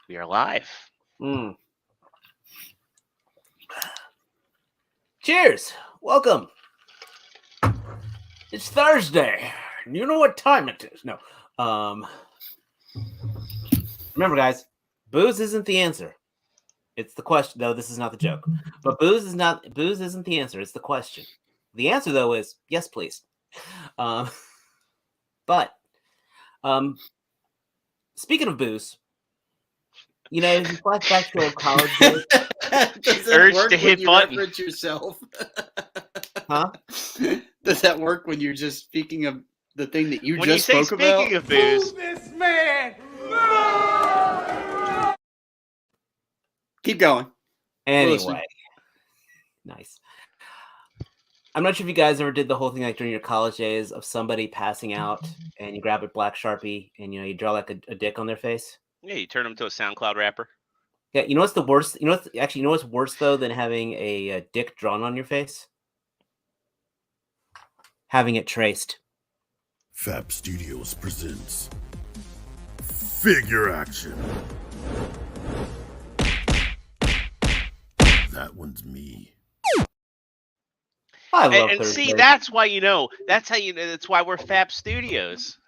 We are live. Cheers. Welcome. It's Thursday. You know what time it is. No. Remember, guys, booze isn't the answer. It's the question. No, this is not the joke. But booze isn't the answer. It's the question. The answer, though, is yes, please. Speaking of booze, you know, if you flash back to old college days, Does that Urge work to when hit you button. reference yourself? huh? Does that work when you're just speaking of the thing that you When just you say spoke about? speaking of booze, This man! Keep going. Anyway, nice. I'm not sure if you guys ever did the whole thing like during your college days of somebody passing out and you grab a black Sharpie and, you know, you draw like a dick on their face. yeah, you turn them to a SoundCloud rapper. Yeah, you know what's the worst? You know what's worse though than having a dick drawn on your face? Having it traced. Fab Studios presents Figure Action. That one's me. I love And Thursday. see, that's why you know. That's how you know. That's why we're Fab Studios.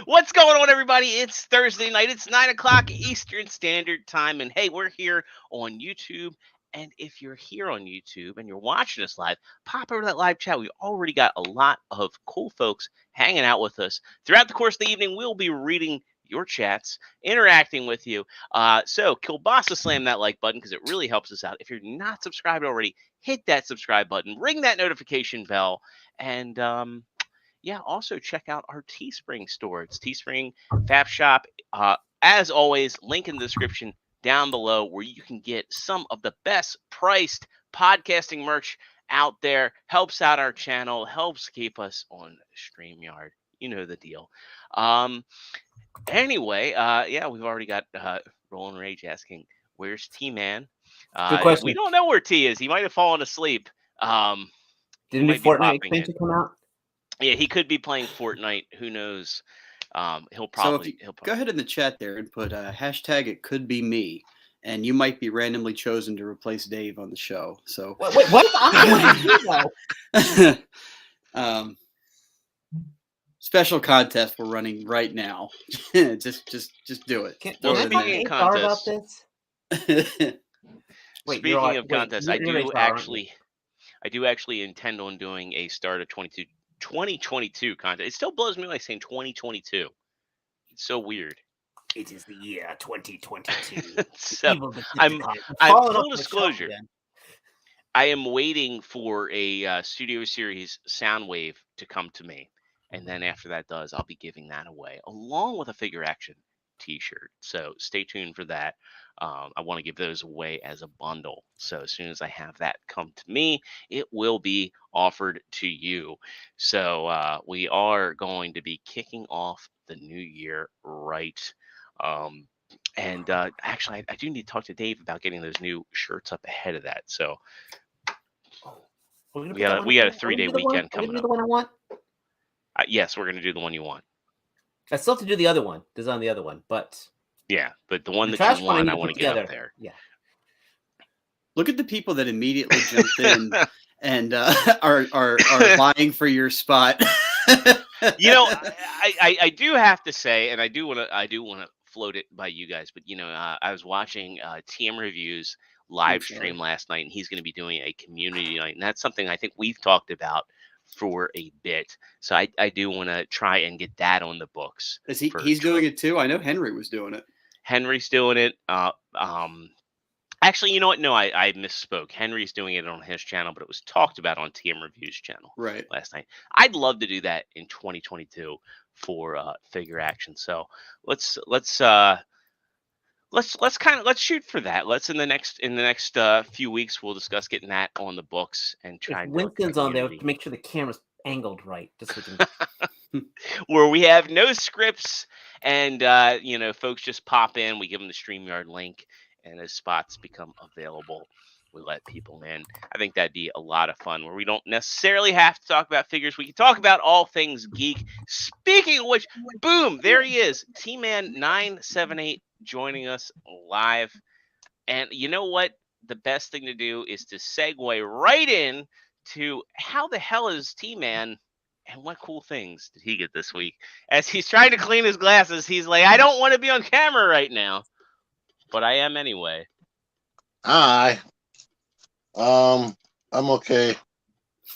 What's going on, everybody? It's Thursday night. It's 9 o'clock Eastern Standard Time. And hey, we're here on YouTube. And if you're here on YouTube and you're watching us live, pop over to that live chat. We already got a lot of cool folks hanging out with us. Throughout the course of the evening, we'll be reading your chats, interacting with you. So Kilbasa, slam that like button because it really helps us out. If you're not subscribed already, hit that subscribe button, ring that notification bell, and yeah, also check out our Teespring store. It's Teespring Fab Shop. As always, link in the description down below where you can get some of the best priced podcasting merch out there. Helps out our channel, helps keep us on StreamYard. You know the deal. Anyway, yeah, we've already got Roland Rage asking, where's T-Man? Good question. We don't know where T is. He might have fallen asleep. Did he a new might be Fortnite popping expansion in. come out? Yeah, he could be playing Fortnite. Who knows? He'll So probably. go ahead in the chat there and put hashtag it could be me, and you might be randomly chosen to replace Dave on the show. So Wait, what? I'm special contest we're running right now. just do it. Well, Throw it in speaking there. of about contests, this? Wait, speaking of contests, I you're do HR, aren't you? actually intend on doing a start of 2022 contest. It still blows me away saying 2022. It's so weird. It is the year 2022. So Evil I'm Decepticons have fallen full off the shelf disclosure. again. I am waiting for a Studio Series Soundwave to come to me. And then after that does, I'll be giving that away along with a Figure Action t-shirt. So stay tuned for that. I want to give those away as a bundle. So as soon as I have that come to me, it will be offered to you. So we are going to be kicking off the new year right. And actually, I do need to talk to Dave about getting those new shirts up ahead of that. So we got a 3-day weekend coming up. The one I want. Yes, we're going to do the one you want. I still have to do the other one. Design the other one, but yeah, but the one the that trash you one want, I need to want put to get up together. there. Yeah. Look at the people that immediately jumped in and are vying for your spot. You know, I do have to say, and I do want to float it by you guys, but you know, I was watching TM Reviews live stream last night, and he's going to be doing a community night, and that's something I think we've talked about for a bit. So I do want to try and get that on the books. Is he's doing it too? I know Henry was doing it. Henry's doing it. Actually, you know what? No, I misspoke. Henry's doing it on his channel, but it was talked about on TM Reviews channel last night. I'd love to do that in 2022 for Figure Action. So let's shoot for that. Let's in the next few weeks we'll discuss getting that on the books and try and Winston's on there to make sure the camera's angled right, just so we can... where we have no scripts and you know, folks just pop in. We give them the StreamYard link, and those spots become available we let people in. I think that'd be a lot of fun where we don't necessarily have to talk about figures. We can talk about all things geek. Speaking of which, boom, there he is. T-Man 978 joining us live. And you know what? The best thing to do is to segue right in to how the hell is T-Man and what cool things did he get this week? As he's trying to clean his glasses, he's like, I don't want to be on camera right now, but I am anyway. Hi. I'm okay.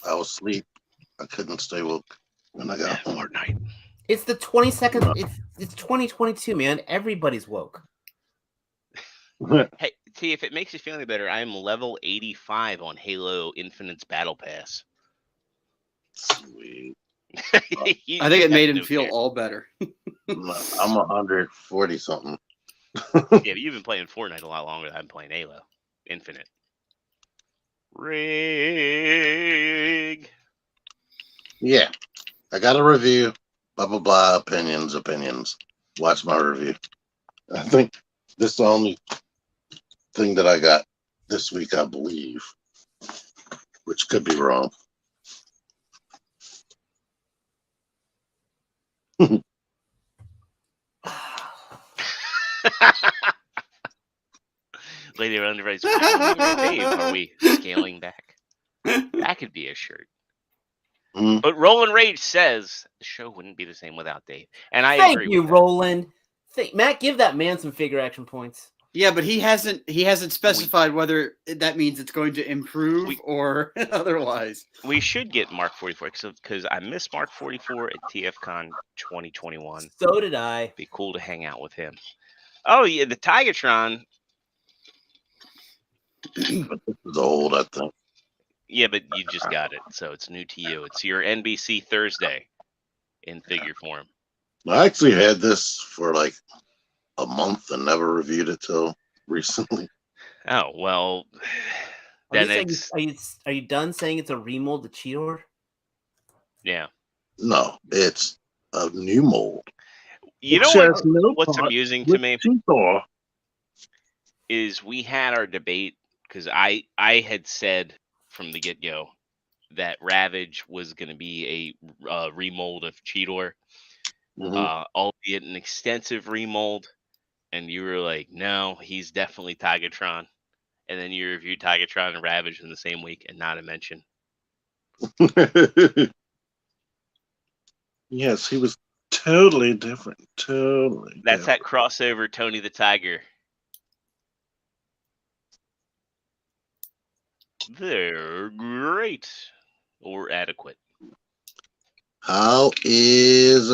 I was asleep. I couldn't stay woke when I got home. Fortnite. It's the 22nd. It's 2022, man. Everybody's woke. Hey, T, if it makes you feel any better, I am level 85 on Halo Infinite's Battle Pass. Sweet. I think it made him feel all better. I'm 140 something. Yeah, but you've been playing Fortnite a lot longer than I've been playing Halo Infinite. Rig. Yeah. I got a review. Blah, blah, blah. Opinions. Watch my review. I think this is the only thing that I got this week, I believe, which could be wrong. Lady around the right. Dave, are we scaling back? That could be a shirt. Mm. But Roland Rage says the show wouldn't be the same without Dave, and I Thank agree you, with that. Roland. Matt, give that man some figure action points. Yeah, but he hasn't specified whether that means it's going to improve or otherwise. We should get Mark 44 because I missed Mark 44 at TFCon 2021. So did I. Be cool to hang out with him. Oh yeah, the Tigatron. But this is old, I think. Yeah, but you just got it, so it's new to you. It's your NBC Thursday in figure form. I actually had this for like a month and never reviewed it till recently. Oh well, Are then you done saying it's a remold to Cheetor? Yeah. No, it's a new mold. You know Says what's part amusing to with me Cheetor. is we had our debate because I had said from the get-go that Ravage was going to be a remold of Cheetor, albeit an extensive remold, and you were like, no, he's definitely Tigatron. And then you reviewed Tigatron and Ravage in the same week, and not a mention. Yes, he was totally different. Totally. That's that crossover Tony the Tiger. They're great or adequate. How is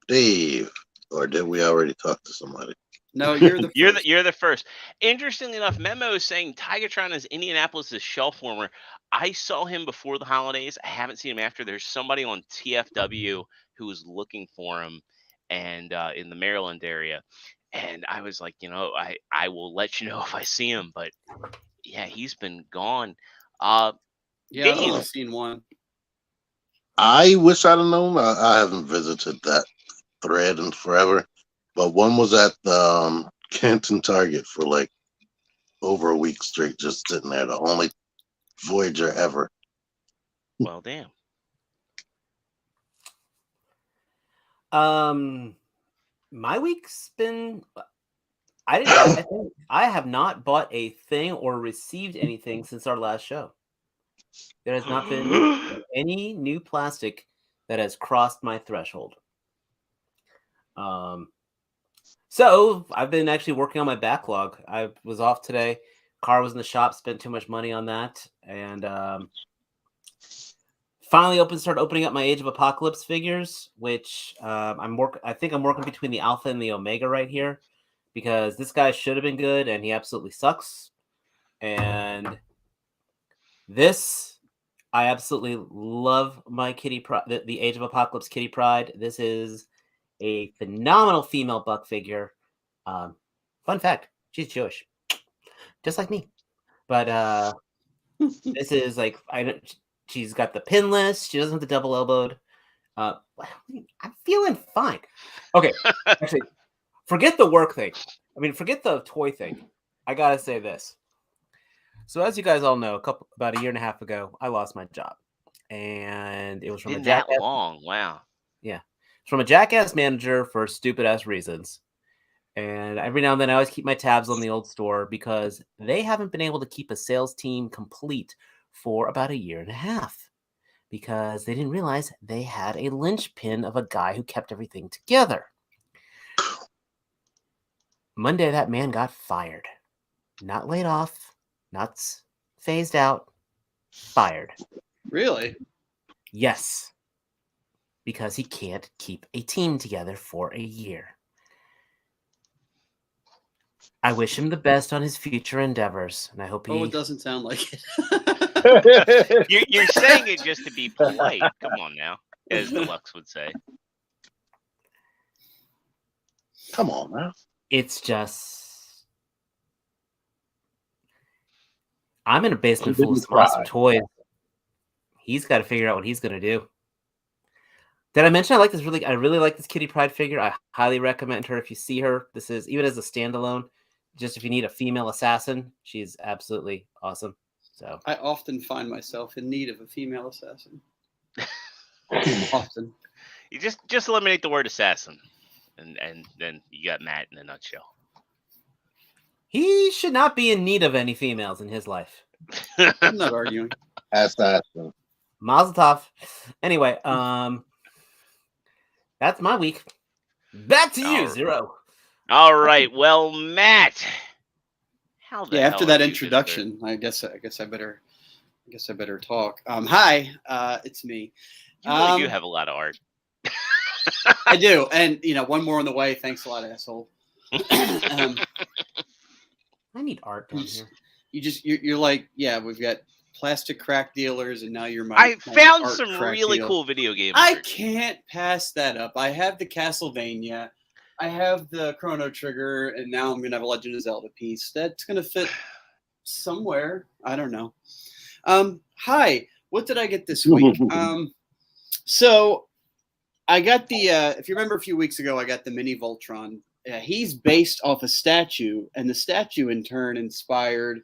Dave? Or did we already talk to somebody? No, you're the first. You're the first. Interestingly enough, Memo is saying Tigatron is Indianapolis' shelf warmer. I saw him before the holidays. I haven't seen him after. There's somebody on TFW who was looking for him, and in the Maryland area. And I was like, I will let you know if I see him. But yeah, he's been gone. Yeah, I've Dave. only seen one. I wish I'd have known. I haven't visited that thread in forever. But one was at Canton Target for like over a week straight, just sitting there. The only Voyager ever. Well, damn. My week's been. I think I have not bought a thing or received anything since our last show. There has not been any new plastic that has crossed my threshold. So I've been actually working on my backlog. I was off today. Car was in the shop, spent too much money on that, and finally started opening up my Age of Apocalypse figures, which I think I'm working between the Alpha and the Omega right here, because this guy should have been good and he absolutely sucks. And this, I absolutely love my the Age of Apocalypse Kitty Pryde. This is a phenomenal female buck figure. Fun fact, she's Jewish, just like me. But this is like, she's got the pinless. She doesn't have the double elbowed. I'm feeling fine. Okay, actually, forget the work thing. Forget the toy thing. I gotta say this. So as you guys all know, about a year and a half ago, I lost my job, and it was from a Been that jackass. long? Wow. Yeah, it's from a jackass manager for stupid ass reasons. And every now and then, I always keep my tabs on the old store because they haven't been able to keep a sales team complete for about a year and a half because they didn't realize they had a linchpin of a guy who kept everything together. Monday, that man got fired. Not laid off, not phased out, fired. Really? Yes, because he can't keep a team together for a year. I wish him the best on his future endeavors, and I hope Oh, he... it doesn't sound like it. You're saying it just to be polite. Come on now, as Deluxe would say. Come on, man. It's just... I'm in a basement full of some awesome toys. He's got to figure out what he's going to do. Did I mention I really like this Kitty Pryde figure? I highly recommend her if you see her. This is, even as a standalone, just if you need a female assassin, she's absolutely awesome. So I often find myself in need of a female assassin. Often. You just eliminate the word assassin, and then you got Matt in a nutshell. he should not be in need of any females in his life. I'm not arguing. Assassin. Mazel tov. Anyway, that's my week. Back to you, Zero. All right. Well, Matt, how the hell After that are you introduction, I guess I better talk. Hi, it's me. You really do have a lot of art. I do, and one more on the way. Thanks a lot, asshole. I need art down here. You're like, yeah, we've got plastic crack dealers, and now you're my. I found art some crack really deal. cool video game I art. can't pass that up. I have the Castlevania, I have the Chrono Trigger, and now I'm gonna have a Legend of Zelda piece. That's gonna fit somewhere. I don't know. Hi, what did I get this week? So I got the. If you remember a few weeks ago, I got the Mini Voltron. He's based off a statue, and the statue in turn inspired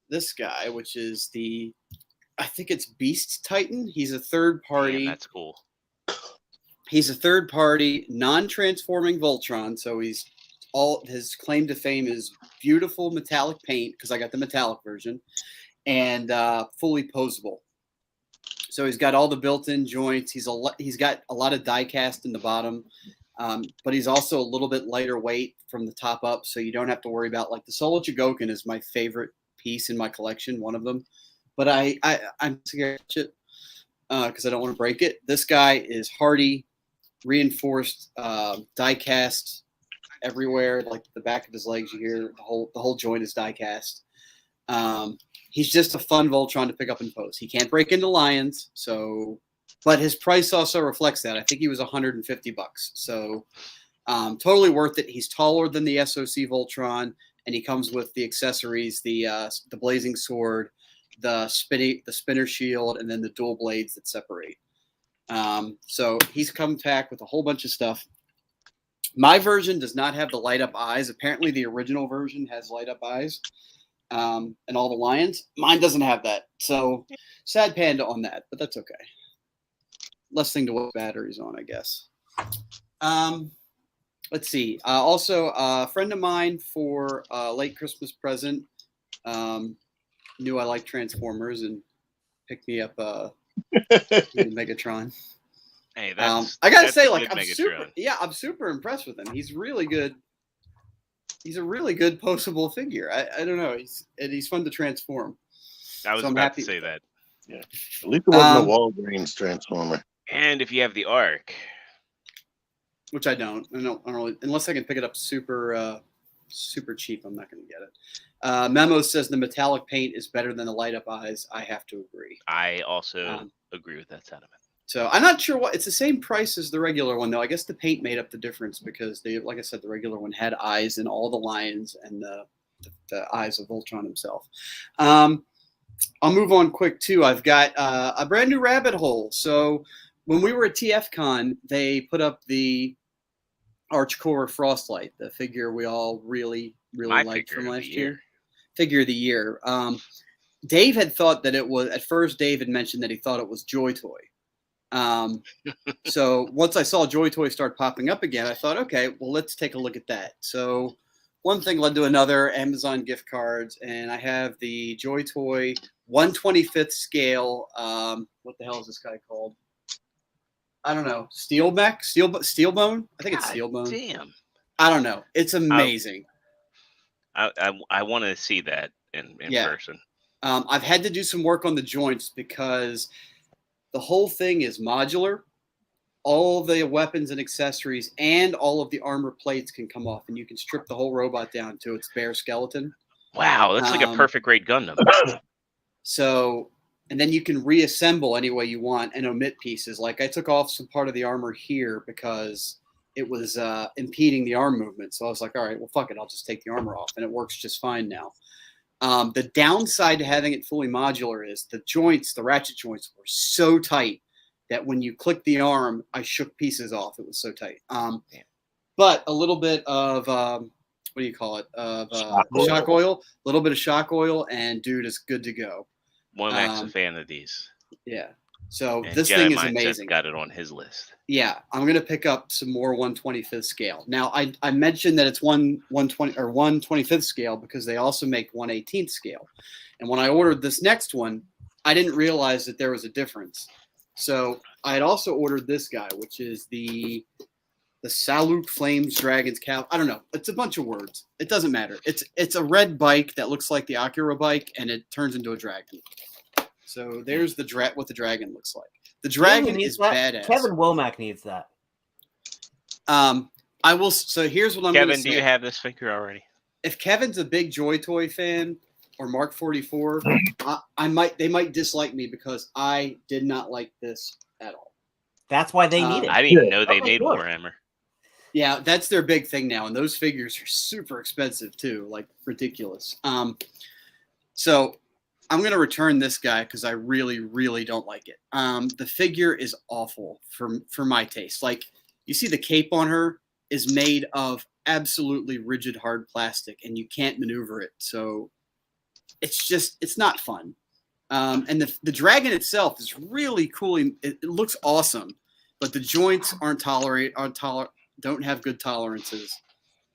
this guy, which is I think it's Beast Titan. He's a third party. Damn, that's cool. He's a third party, non-transforming Voltron. So his claim to fame is beautiful metallic paint, because I got the metallic version, and fully posable. So he's got all the built-in joints. He's got a lot of die cast in the bottom, but he's also a little bit lighter weight from the top up, so you don't have to worry about, like, the Solo Chigoken is my favorite piece in my collection, one of them, but I'm scared of it because I don't want to break it. This guy is hardy, reinforced, die cast everywhere, like the back of his legs. You hear the whole joint is die cast. He's just a fun Voltron to pick up and pose. He can't break into lions, but his price also reflects that. I think he was $150, so totally worth it. He's taller than the SOC Voltron, and he comes with the accessories, the blazing sword, the spinner shield, and then the dual blades that separate. So he's come back with a whole bunch of stuff. My version does not have the light up eyes. Apparently the original version has light up eyes, and all the lions. Mine doesn't have that. So sad panda on that, but that's okay. Less thing to waste batteries on, I guess. Let's see. Also, a friend of mine for a late Christmas present knew I like Transformers and picked me up Megatron. Hey, I gotta say, like, I'm Megatron. super impressed with him. He's really good. He's a really good postable figure. I don't know. He's fun to transform. I was about to say that. Yeah, at least it wasn't a Walgreens Transformer. And if you have the Arc, which I don't really, unless I can pick it up super cheap, I'm not going to get it. Memo says the metallic paint is better than the light up eyes. I have to agree. I also agree with that sentiment. So I'm not sure it's the same price as the regular one, though. I guess the paint made up the difference because like I said, the regular one had eyes in all the lions and the eyes of Voltron himself. I'll move on quick too. I've got a brand new rabbit hole. So when we were at TFCon, they put up the Archcore Frostlight, the figure we all really liked from last year. figure of the year. Dave had thought that it was, at first Dave had mentioned that he thought it was Joy Toy. So once I saw Joy Toy start popping up again, I thought, okay, well, let's take a look at that. So one thing led to another, Amazon gift cards, and I have the Joy Toy 1/25th scale. What the hell is this guy called? I don't know. Steelbone? I think it's Steelbone. Damn. I don't know. It's amazing. I want to see that in person. I've had to do some work on the joints because the whole thing is modular. All of the weapons and accessories and all of the armor plates can come off, and you can strip the whole robot down to its bare skeleton. Wow, that's like a perfect grade Gundam. So, and then you can reassemble any way you want and omit pieces. Like I took off some part of the armor here because it was impeding the arm movement. So I was like, all right, well, fuck it. I'll just take the armor off, and it works just fine now. The downside to having it fully modular is the joints, the ratchet joints, were so tight that when you click the arm, I shook pieces off. It was so tight. But a little bit of, what do you call it? Shock oil. A little bit of shock oil, and dude is good to go. Womack's a fan of these. Yeah. So And this Jedi thing is Mindset's amazing. got it on his list. Yeah, I'm going to pick up some more 1/25th scale. Now, I mentioned that it's 1/25th scale because they also make 1/18th scale. And when I ordered this next one, I didn't realize that there was a difference. So I had also ordered this guy, which is the Saluk Flames Dragons Cow. I don't know. It's a bunch of words. It doesn't matter. It's a red bike that looks like the Akira bike, and it turns into a dragon. So there's what the dragon looks like. The dragon is badass. Kevin Womack needs that. I will. So here's what I'm going to say. Kevin, do you have this figure already? If Kevin's a big Joy Toy fan or Mark 44, they might dislike me because I did not like this at all. That's why they need it. I didn't even know they made Warhammer. Yeah, that's their big thing now, and those figures are super expensive too, like ridiculous. So I'm going to return this guy because I really, really don't like it. The figure is awful for my taste. Like, you see the cape on her is made of absolutely rigid, hard plastic, and you can't maneuver it. So it's not fun. And the dragon itself is really cool. It looks awesome, but the joints don't have good tolerances.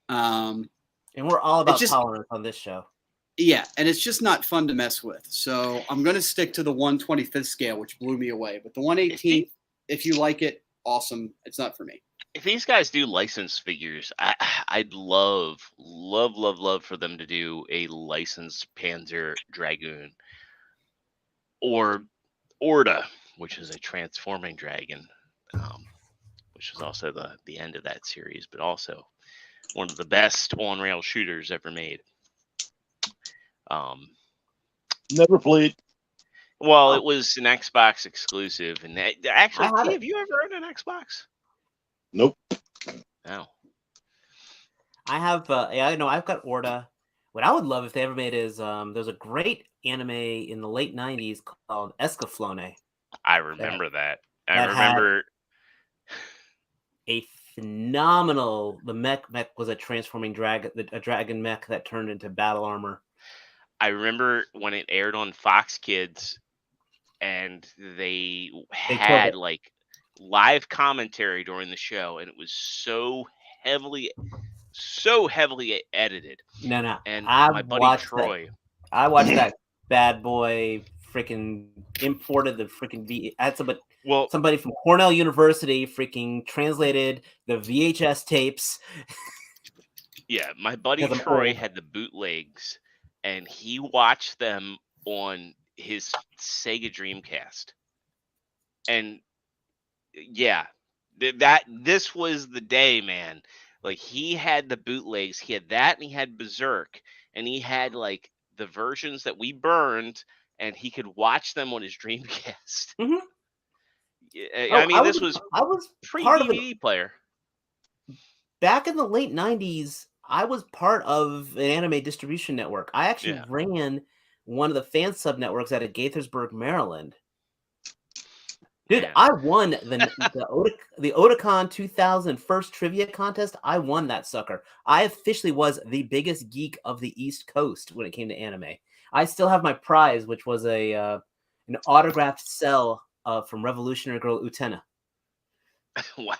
And we're all about tolerance on this show. Yeah, and it's just not fun to mess with. So I'm going to stick to the 1/25th scale, which blew me away. But the 1/18th, if you like it, awesome. It's not for me. If these guys do licensed figures, I'd love for them to do a licensed Panzer Dragoon or Orda, which is a transforming dragon, which was also the end of that series, but also one of the best on-rail shooters ever made. Never played. Well, it was an Xbox exclusive, and actually, have you ever owned an Xbox? Nope. No. I have. I've got Orda. What I would love if they ever made is there's a great anime in the late '90s called Escaflowne. I remember that. I remember a phenomenal. The mech was a transforming dragon, a dragon mech that turned into battle armor. I remember when it aired on Fox Kids, and they had like live commentary during the show, and it was so heavily edited. No. And my buddy Troy, I watched that bad boy freaking imported the freaking somebody from Cornell University freaking translated the VHS tapes. Yeah, my buddy Troy had the bootlegs, and he watched them on his Sega Dreamcast. And yeah, this was the day, man. Like, he had the bootlegs, he had that, and he had Berserk, and he had like the versions that we burned, and he could watch them on his Dreamcast. Mm-hmm. This was pre-DVD player. Back in the late 90s, I was part of an anime distribution network. I actually ran one of the fan sub networks out of Gaithersburg, Maryland. Dude, Yeah. I won the Otakon 2000 first trivia contest. I won that sucker. I officially was the biggest geek of the East Coast when it came to anime. I still have my prize, which was an autographed cell from Revolutionary Girl Utena. Wow.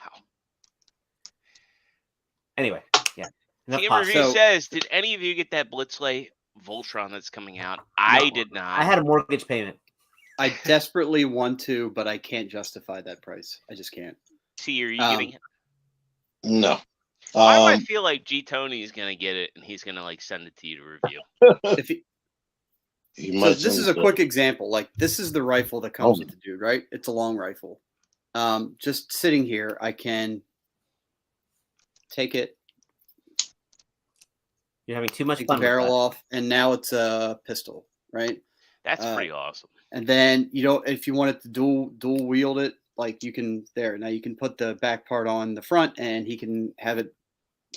Anyway, yeah. enough Team pop. Review So- says, did any of you get that Blitzlay Voltron that's coming out? I did not. I had a mortgage payment. I desperately want to, but I can't justify that price. I just can't. T, are you getting it? No. Why do I feel like G Tony's gonna get it and he's gonna like send it to you to review? If he, he so might this is a send quick example. Like this is the rifle that comes Oh. with the dude, right? It's a long rifle. Just sitting here, I can take it, You're having too much take the fun with barrel that. off, and now it's a pistol, right? That's pretty awesome. And then if you wanted to dual wield it, like you can there. Now you can put the back part on the front, and he can have it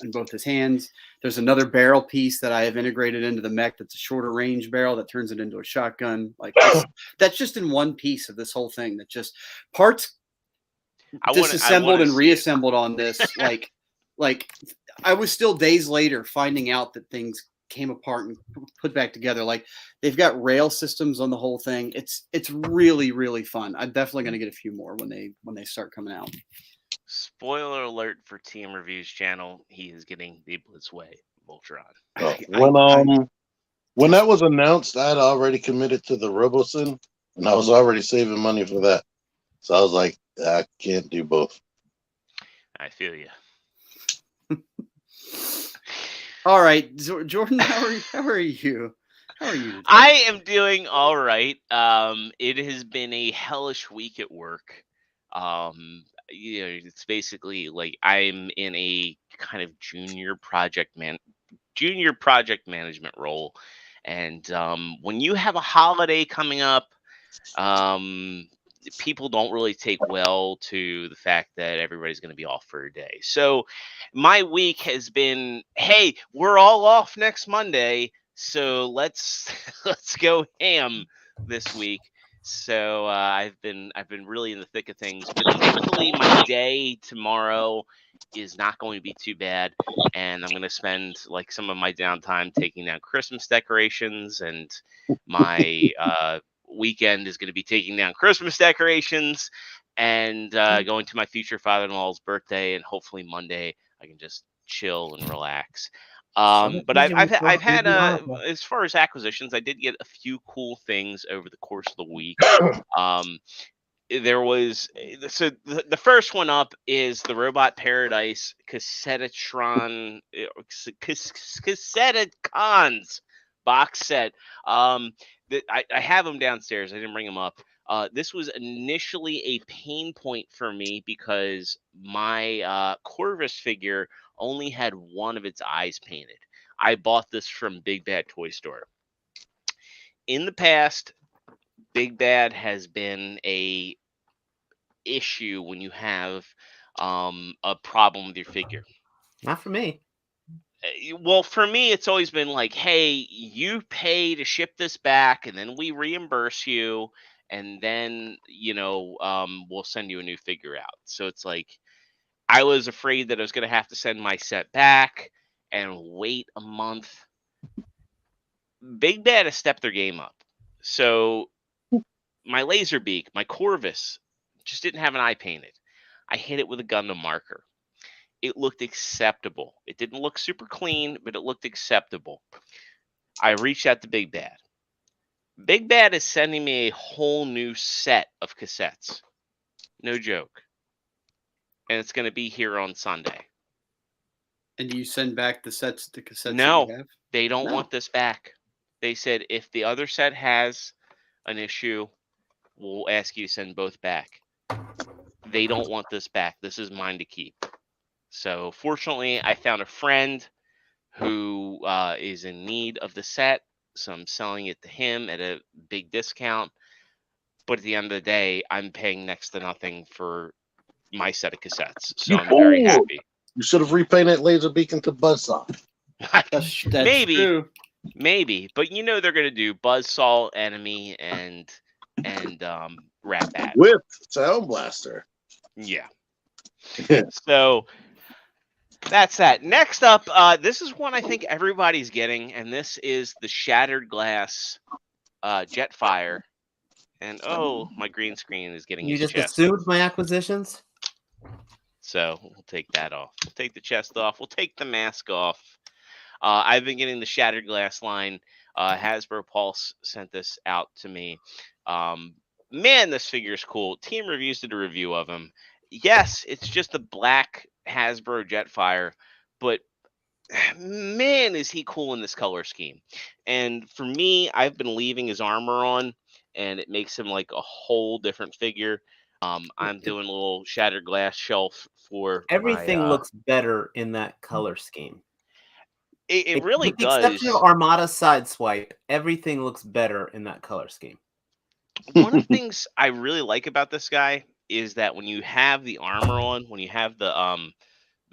in both his hands. There's another barrel piece that I have integrated into the mech that's a shorter range barrel that turns it into a shotgun. Like that's just in one piece of this whole thing. That just parts disassembled and reassembled on this. like I was still days later finding out that things came apart and put back together. Like they've got rail systems on the whole thing. It's really, really fun. I'm definitely going to get a few more when they start coming out. Spoiler alert for Team Review's channel: he is getting the Blitzway Voltron. When that was announced, I had already committed to the Robosin, and I was already saving money for that. So I was like, I can't do both. I feel you. All right, Jordan, how are you? How are you today? I am doing all right. It has been a hellish week at work. It's basically like I'm in a kind of junior project management role, and when you have a holiday coming up, people don't really take well to the fact that everybody's going to be off for a day. So my week has been, hey, we're all off next Monday, so let's go ham this week. So I've been really in the thick of things, but thankfully my day tomorrow is not going to be too bad, and I'm going to spend like some of my downtime taking down Christmas decorations, and my weekend is going to be taking down Christmas decorations and going to my future father-in-law's birthday, and hopefully Monday I can just chill and relax. But I've had as far as acquisitions, I did get a few cool things over the course of the week. There was the first one up is the Robot Paradise Cassettatron Cassettacons box set. I have them downstairs. I didn't bring them up. This was initially a pain point for me because my Corvus figure only had one of its eyes painted. I bought this from Big Bad Toy Store. In the past, Big Bad has been a issue when you have a problem with your figure. Not for me. Well, for me, it's always been like, hey, you pay to ship this back, and then we reimburse you, and then, we'll send you a new figure out. So it's like, I was afraid that I was going to have to send my set back and wait a month. Big Bad has stepped their game up. So my Laserbeak, my Corvus, just didn't have an eye painted. I hit it with a Gundam marker. It looked acceptable. It didn't look super clean, but it looked acceptable. I reached out to Big Bad. Big Bad is sending me a whole new set of cassettes. No joke. And it's going to be here on Sunday. And do you send back the cassettes? No, that you have? they don't No. want this back. They said if the other set has an issue, we'll ask you to send both back. They don't want this back. This is mine to keep. So fortunately, I found a friend who is in need of the set. So I'm selling it to him at a big discount. But at the end of the day, I'm paying next to nothing for my set of cassettes. So I'm very happy. You should have repainted Laserbeak into Buzzsaw. That's Maybe. true. Maybe, but they're gonna do Buzzsaw, Enemy, and Rat Bat. With Sound Blaster. Yeah. So that's that. Next up, this is one I think everybody's getting, and this is the Shattered Glass Jetfire. And oh, my green screen is getting You his just chest. assumed my acquisitions? So we'll take that off. We'll take the chest off. We'll take the mask off. I've been getting the Shattered Glass line. Hasbro Pulse sent this out to me. Man, this figure is cool. Team Reviews did a review of him. Yes, it's just a black Hasbro Jetfire, but man, is he cool in this color scheme. And for me, I've been leaving his armor on, and it makes him like a whole different figure. I'm doing a little Shattered Glass shelf for Everything my, looks better in that color scheme. It really with the does. exception of Armada Sideswipe, everything looks better in that color scheme. One of the things I really like about this guy is that when you have the armor on, when you have the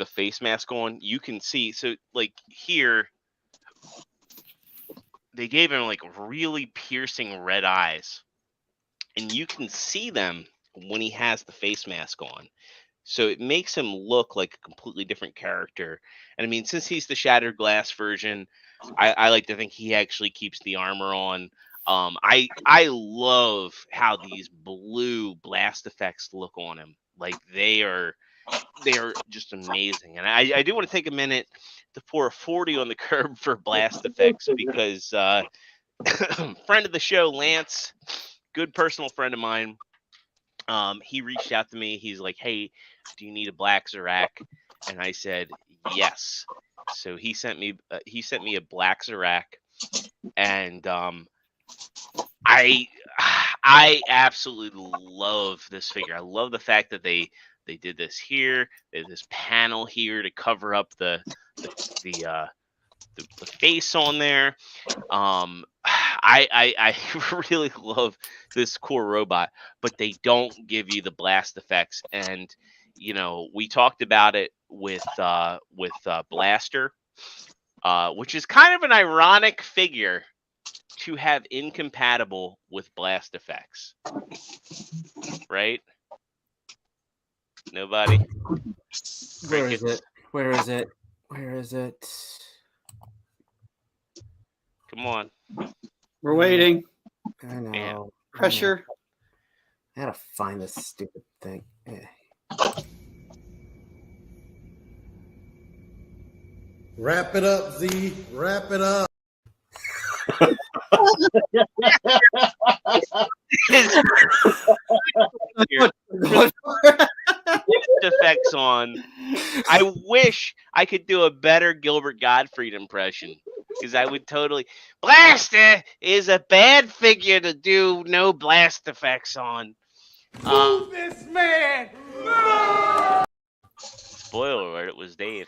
face mask on, you can see. So like here, they gave him like really piercing red eyes, and you can see them when he has the face mask on. So it makes him look like a completely different character. And I mean, since he's the Shattered Glass version, I like to think he actually keeps the armor on. I love how these blue blast effects look on him. Like they are just amazing. And I do want to take a minute to pour a 40 on the curb for blast effects because friend of the show, Lance, good personal friend of mine, he reached out to me. He's like, "Hey, do you need a black Zorak?" And I said, "Yes." So he sent me a black Zorak, and I absolutely love this figure. I love the fact that they did this here. There's this panel here to cover up the face on there. I really love this core robot, but they don't give you the blast effects. And you know, we talked about it with Blaster, which is kind of an ironic figure to have incompatible with blast effects, right? Nobody. Where is it? Where is it? Where is it? Come on. We're waiting. I know. Yeah. Pressure. I gotta find this stupid thing. Wrap it up, Z. Wrap it up. Effects on. I wish I could do a better Gilbert Gottfried impression because I would totally. Blaster is a bad figure to do no blast effects on. Move this man! Spoiler alert, it was Dave.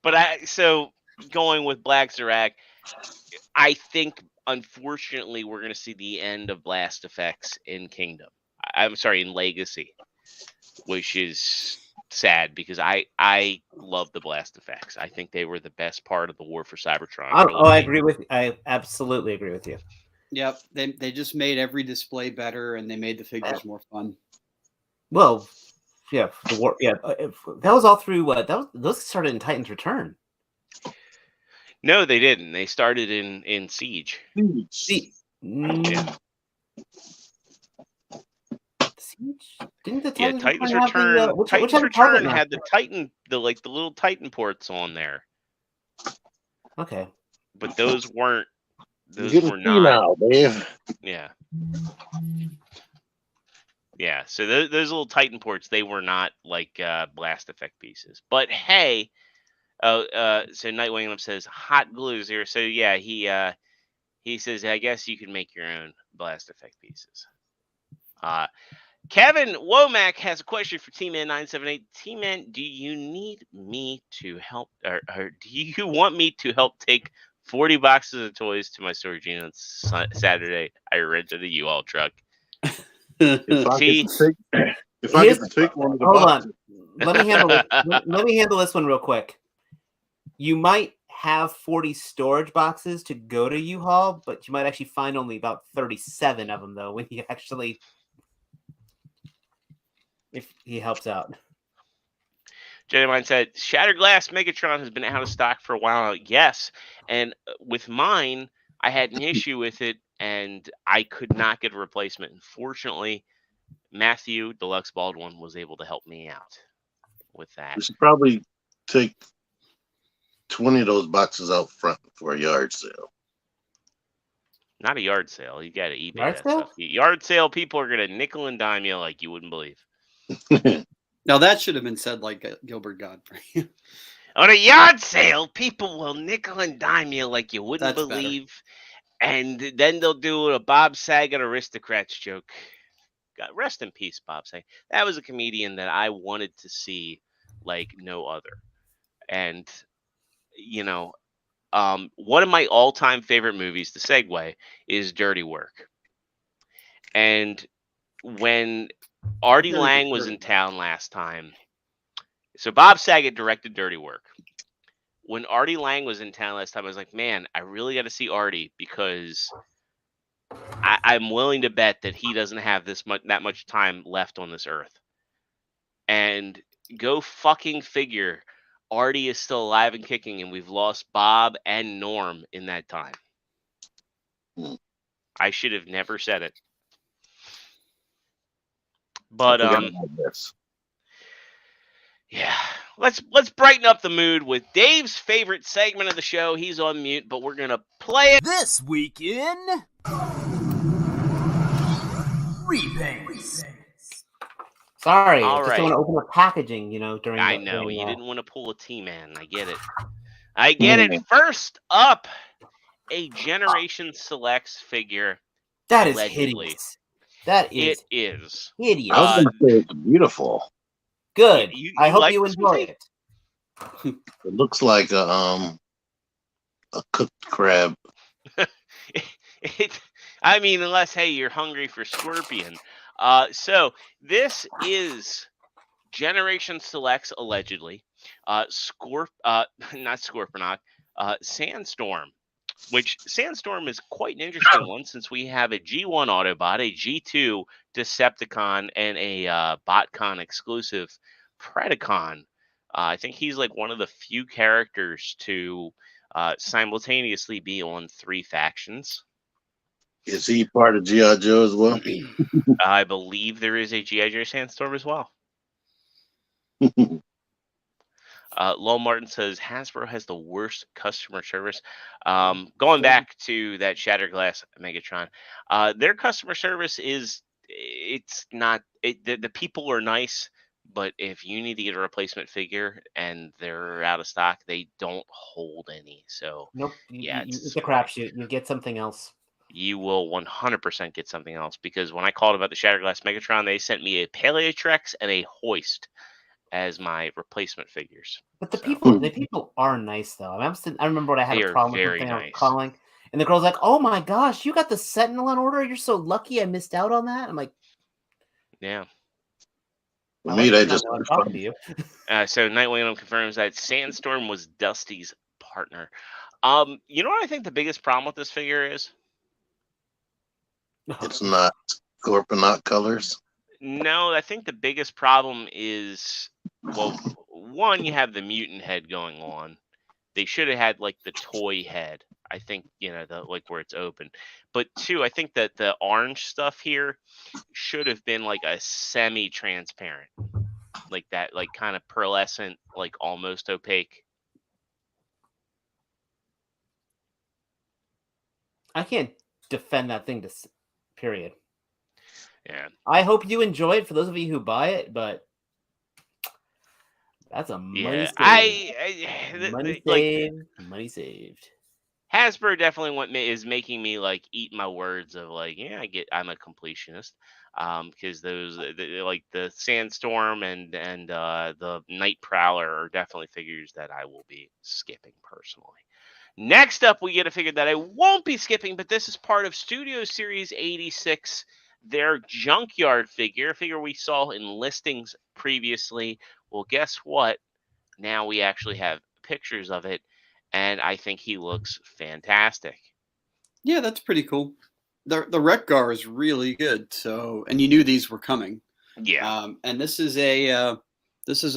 But so going with Black Zorak, I think unfortunately we're going to see the end of blast effects in Kingdom. I'm sorry, in Legacy, which is sad because I love the blast effects. I think they were the best part of the War for Cybertron. I agree with you. I absolutely agree with you. Yep, they just made every display better, and they made the figures more fun. Well, yeah, the war. Yeah, that was all through. Those started in Titan's Return. No, they didn't. They started in Siege. Siege. Yeah. Siege? Didn't the Titan's Return Return. have the, Titan's Return had the Titan, the little Titan ports on there. Okay, but those weren't. Those You're were getting not. now, Dave. Yeah. Yeah. So those little Titan ports, they were not like blast effect pieces. But hey, so Nightwing says hot glue zero. So yeah, he says I guess you can make your own blast effect pieces. Kevin Womack has a question for T-Man 978. T-Man, do you need me to help, or do you want me to help take 40 boxes of toys to my storage unit on Saturday? I rented a U-Haul truck. If I See? get to take one of the hold boxes. on. Let me handle this. Let me handle this one real quick. You might have 40 storage boxes to go to U-Haul, but you might actually find only about 37 of them, though, when he actually... if he helps out. Jedi Mind said, Shattered Glass Megatron has been out of stock for a while. Yes. And with mine, I had an issue with it, and I could not get a replacement. Unfortunately, Matthew, Deluxe Baldwin, was able to help me out with that. We should probably take 20 of those boxes out front for a yard sale. Not a yard sale. You got to eBay Yard that sale? stuff. Yard sale, people are going to nickel and dime you like you wouldn't believe. Now that should have been said like Gilbert Godfrey. On a yard sale, people will nickel and dime you like you wouldn't That's better. believe. And then they'll do a Bob Saget Aristocrats joke. God, rest in peace, Bob Saget. That was a comedian that I wanted to see like no other. And, you know, one of my all-time favorite movies, the segue, is Dirty Work. And when Artie Lang was in town last time, so Bob Saget directed Dirty Work. When Artie Lang was in town last time, I was like, man, I really got to see Artie because I'm willing to bet that he doesn't have that much time left on this earth. And go fucking figure, Artie is still alive and kicking, and we've lost Bob and Norm in that time. I should have never said it. But yeah, let's brighten up the mood with Dave's favorite segment of the show. He's on mute, but we're gonna play it this week in repaints. Sorry, All I just right. don't want to open the packaging, during I the... know, you didn't want to pull a T-Man. I get it. I get it. First up, a Generation Selects figure. That is allegedly. hideous. That is It is. hideous. I was going to say it's beautiful. Good. You I hope like you this enjoy movie? it. It looks like a cooked crab. I mean, unless, hey, you're hungry for scorpion. So this is Generation Selects, allegedly. Not Scorponok, Sandstorm. Which Sandstorm is quite an interesting one since we have a G1 Autobot, a G2 Decepticon, and a BotCon exclusive Predacon. I think he's like one of the few characters to simultaneously be on 3 factions. Is he part of G.I. Joe as well? I believe there is a G.I. Joe Sandstorm as well. Lowell Martin says Hasbro has the worst customer service. Going back to that Shattered Glass Megatron, their customer service it's not. The people are nice, but if you need to get a replacement figure and they're out of stock, they don't hold any. So Nope. yeah, it's a crapshoot. You get something else. You will 100% get something else, because when I called about the Shattered Glass Megatron, they sent me a Paleotrex and a Hoist as my replacement figures. But the people are nice though. I remember when I had They a are problem with very something I was nice. calling, and the girl's like, "Oh my gosh, you got the Sentinel in order? You're so lucky. I missed out on that." I'm like, Yeah. For me, they just talking to you. So Nightwing confirms that Sandstorm was Dusty's partner. You know what I think the biggest problem with this figure is? It's not Scorponok colors. No, I think the biggest problem is, well, one, you have the mutant head going on. They should have had like the toy head. I think, the like where it's open. But 2, I think that the orange stuff here should have been like a semi-transparent, like that, like kind of pearlescent, like almost opaque. I can't defend that thing. Period. Yeah. I hope you enjoy it for those of you who buy it, but that's a money saved. Money saved. Hasbro definitely is making me like eat my words of like, yeah, I'm a completionist, because those like the Sandstorm and the Night Prowler are definitely figures that I will be skipping personally. Next up, we get a figure that I won't be skipping, but this is part of Studio Series 86, their Junkyard figure, a figure we saw in listings previously. Well, guess what? Now we actually have pictures of it, and I think he looks fantastic. Yeah, that's pretty cool. The Wreck-Gar is really good. So, and you knew these were coming. Yeah. And this is a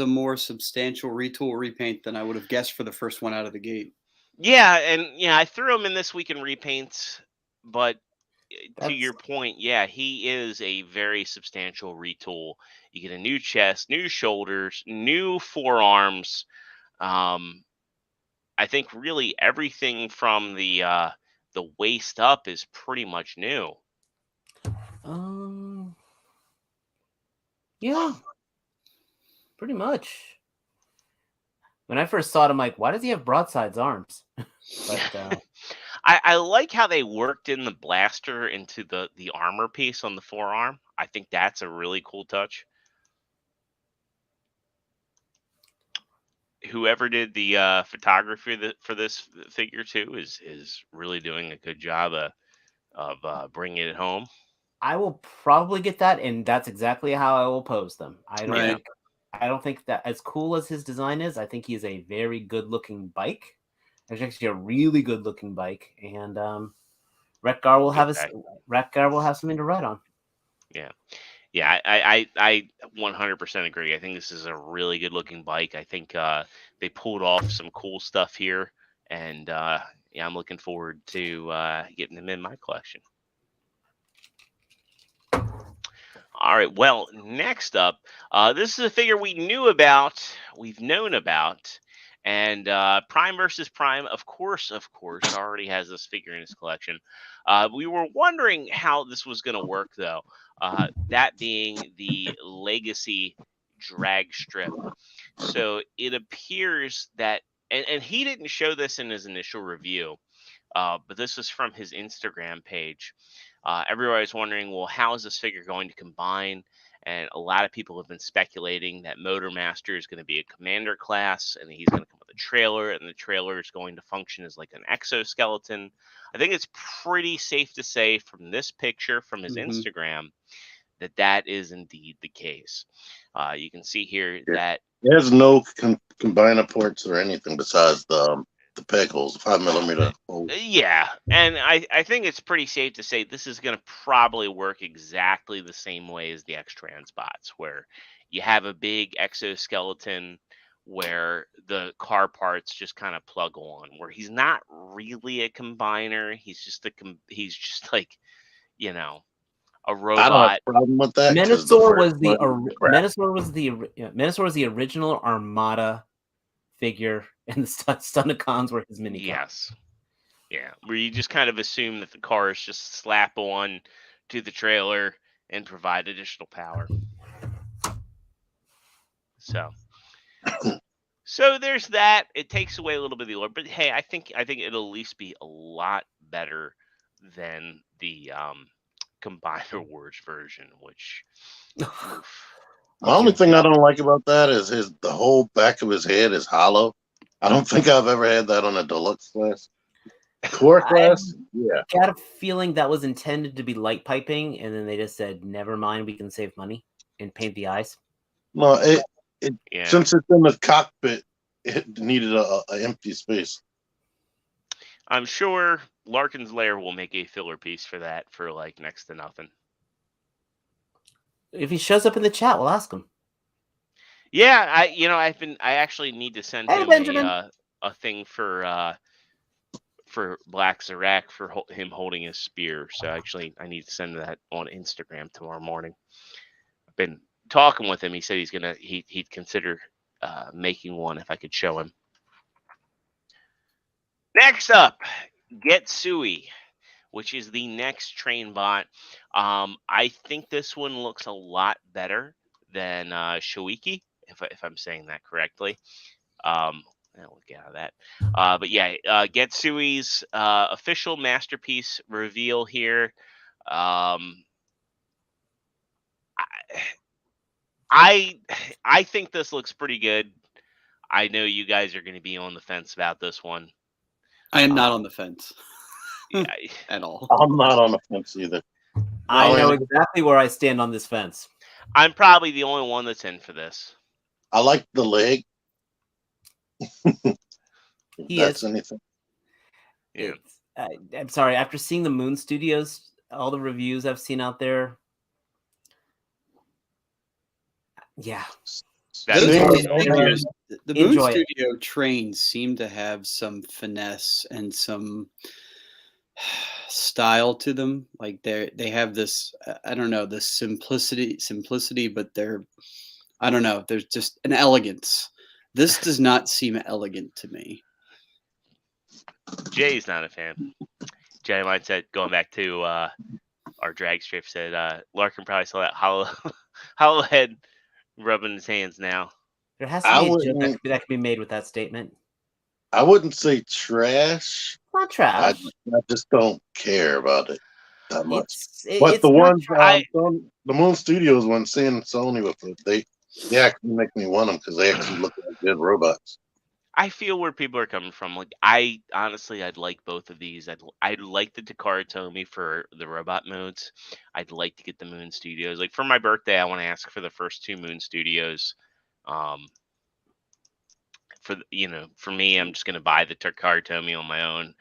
more substantial retool repaint than I would have guessed for the first one out of the gate. Yeah, and I threw him in this week in repaints, but to your point, yeah, he is a very substantial retool. You get a new chest, new shoulders, new forearms. I think really everything from the waist up is pretty much new. Yeah, pretty much. When I first saw it, I'm like, why does he have broadsides arms? But I like how they worked in the blaster into the armor piece on the forearm. I think that's a really cool touch. Whoever did the photography for this figure too is really doing a good job of bringing it home. I will probably get that, and that's exactly how I will pose them. I don't think that, as cool as his design is, I think he is a very good looking bike. It's actually a really good looking bike, and Wreck-Gar will have something to ride on. Yeah. Yeah, I 100% agree. I think this is a really good looking bike. I think they pulled off some cool stuff here, and I'm looking forward to getting them in my collection. All right, well, next up, this is a figure we've known about, and Prime versus Prime, of course, already has this figure in his collection. We were wondering how this was going to work, though. That being the Legacy drag strip. So it appears that, and he didn't show this in his initial review, but this was from his Instagram page. Everybody's wondering, well, how is this figure going to combine? And a lot of people have been speculating that Motormaster is going to be a commander class, and he's going to come with a trailer, and the trailer is going to function as like an exoskeleton. I think it's pretty safe to say from this picture from his Instagram that is indeed the case. You can see here that it has no combiner ports or anything besides the peg holes, 5mm hole. Yeah, and I think it's pretty safe to say this is going to probably work exactly the same way as the X-Trans bots, where you have a big exoskeleton where the car parts just kind of plug on, where he's not really a combiner. He's just like, a robot. I don't have a problem with that. Menasor was the original Armada figure, and the Stunticons were his mini. Yes. Yeah, where you just kind of assume that the cars just slap on to the trailer and provide additional power. So there's that. It takes away a little bit of the allure, but hey, I think it'll at least be a lot better than the Combiner Wars version, which my only thing I don't like about that is the whole back of his head is hollow. I don't think I've ever had that on a deluxe class. Core class, yeah. I got a feeling that was intended to be light piping, and then they just said, "Never mind, we can save money and paint the eyes." No, since it's in the cockpit, it needed a empty space. I'm sure Larkin's Lair will make a filler piece for that for like next to nothing. If he shows up in the chat, we'll ask him. Yeah, I actually need to send him a thing for Black Zarak for him holding his spear. So actually, I need to send that on Instagram tomorrow morning. I've been talking with him. He said he'd consider making one if I could show him. Next up, Getsui, which is the next train bot. I think this one looks a lot better than Shoiki, if I'm saying that correctly. We'll get out of that. But yeah, Getsui's official masterpiece reveal here. I think this looks pretty good. I know you guys are going to be on the fence about this one. I am not on the fence. Yeah, at all. I'm not on the fence either. I know exactly where I stand on this fence. I'm probably the only one that's in for this. I like the leg. He That's is. anything. Yeah. I'm sorry. After seeing the Moon Studios, all the reviews I've seen out there, yeah, That's Those Same Moon with Studios, the Moon Enjoy it. Studio trains seem to have some finesse and some style to them. Like they have this, I don't know, this simplicity, but I don't know, there's just an elegance. This does not seem elegant to me. Jay's not a fan. Jay might said going back to our drag strip said Larkin probably saw that hollow head rubbing his hands now. there has to I be a joke wouldn't. that can be made with that statement. I wouldn't say trash. Not trash. I just don't care about it that much. But It's the not ones, trash. the Moon Studios one, seeing Sony with it, they actually make me want them because they actually look like good robots. I feel where people are coming from. Like, I honestly, I'd like both of these. I'd like the Takara Tomy for the robot modes. I'd like to get the Moon Studios. Like for my birthday, I want to ask for the first 2 Moon Studios. For me, I'm just gonna buy the Takara Tomy on my own.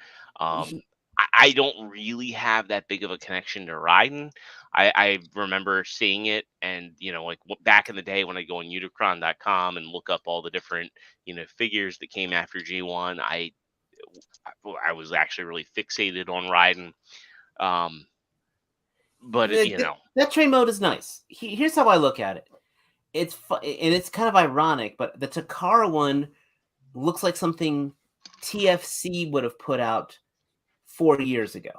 I don't really have that big of a connection to Raiden. I remember seeing it, and like back in the day when I go on Unicron.com and look up all the different figures that came after G1, I was actually really fixated on Raiden. But that train mode is nice. Here's how I look at it. It's and it's kind of ironic, but the Takara one looks like something TFC would have put out 4 years ago.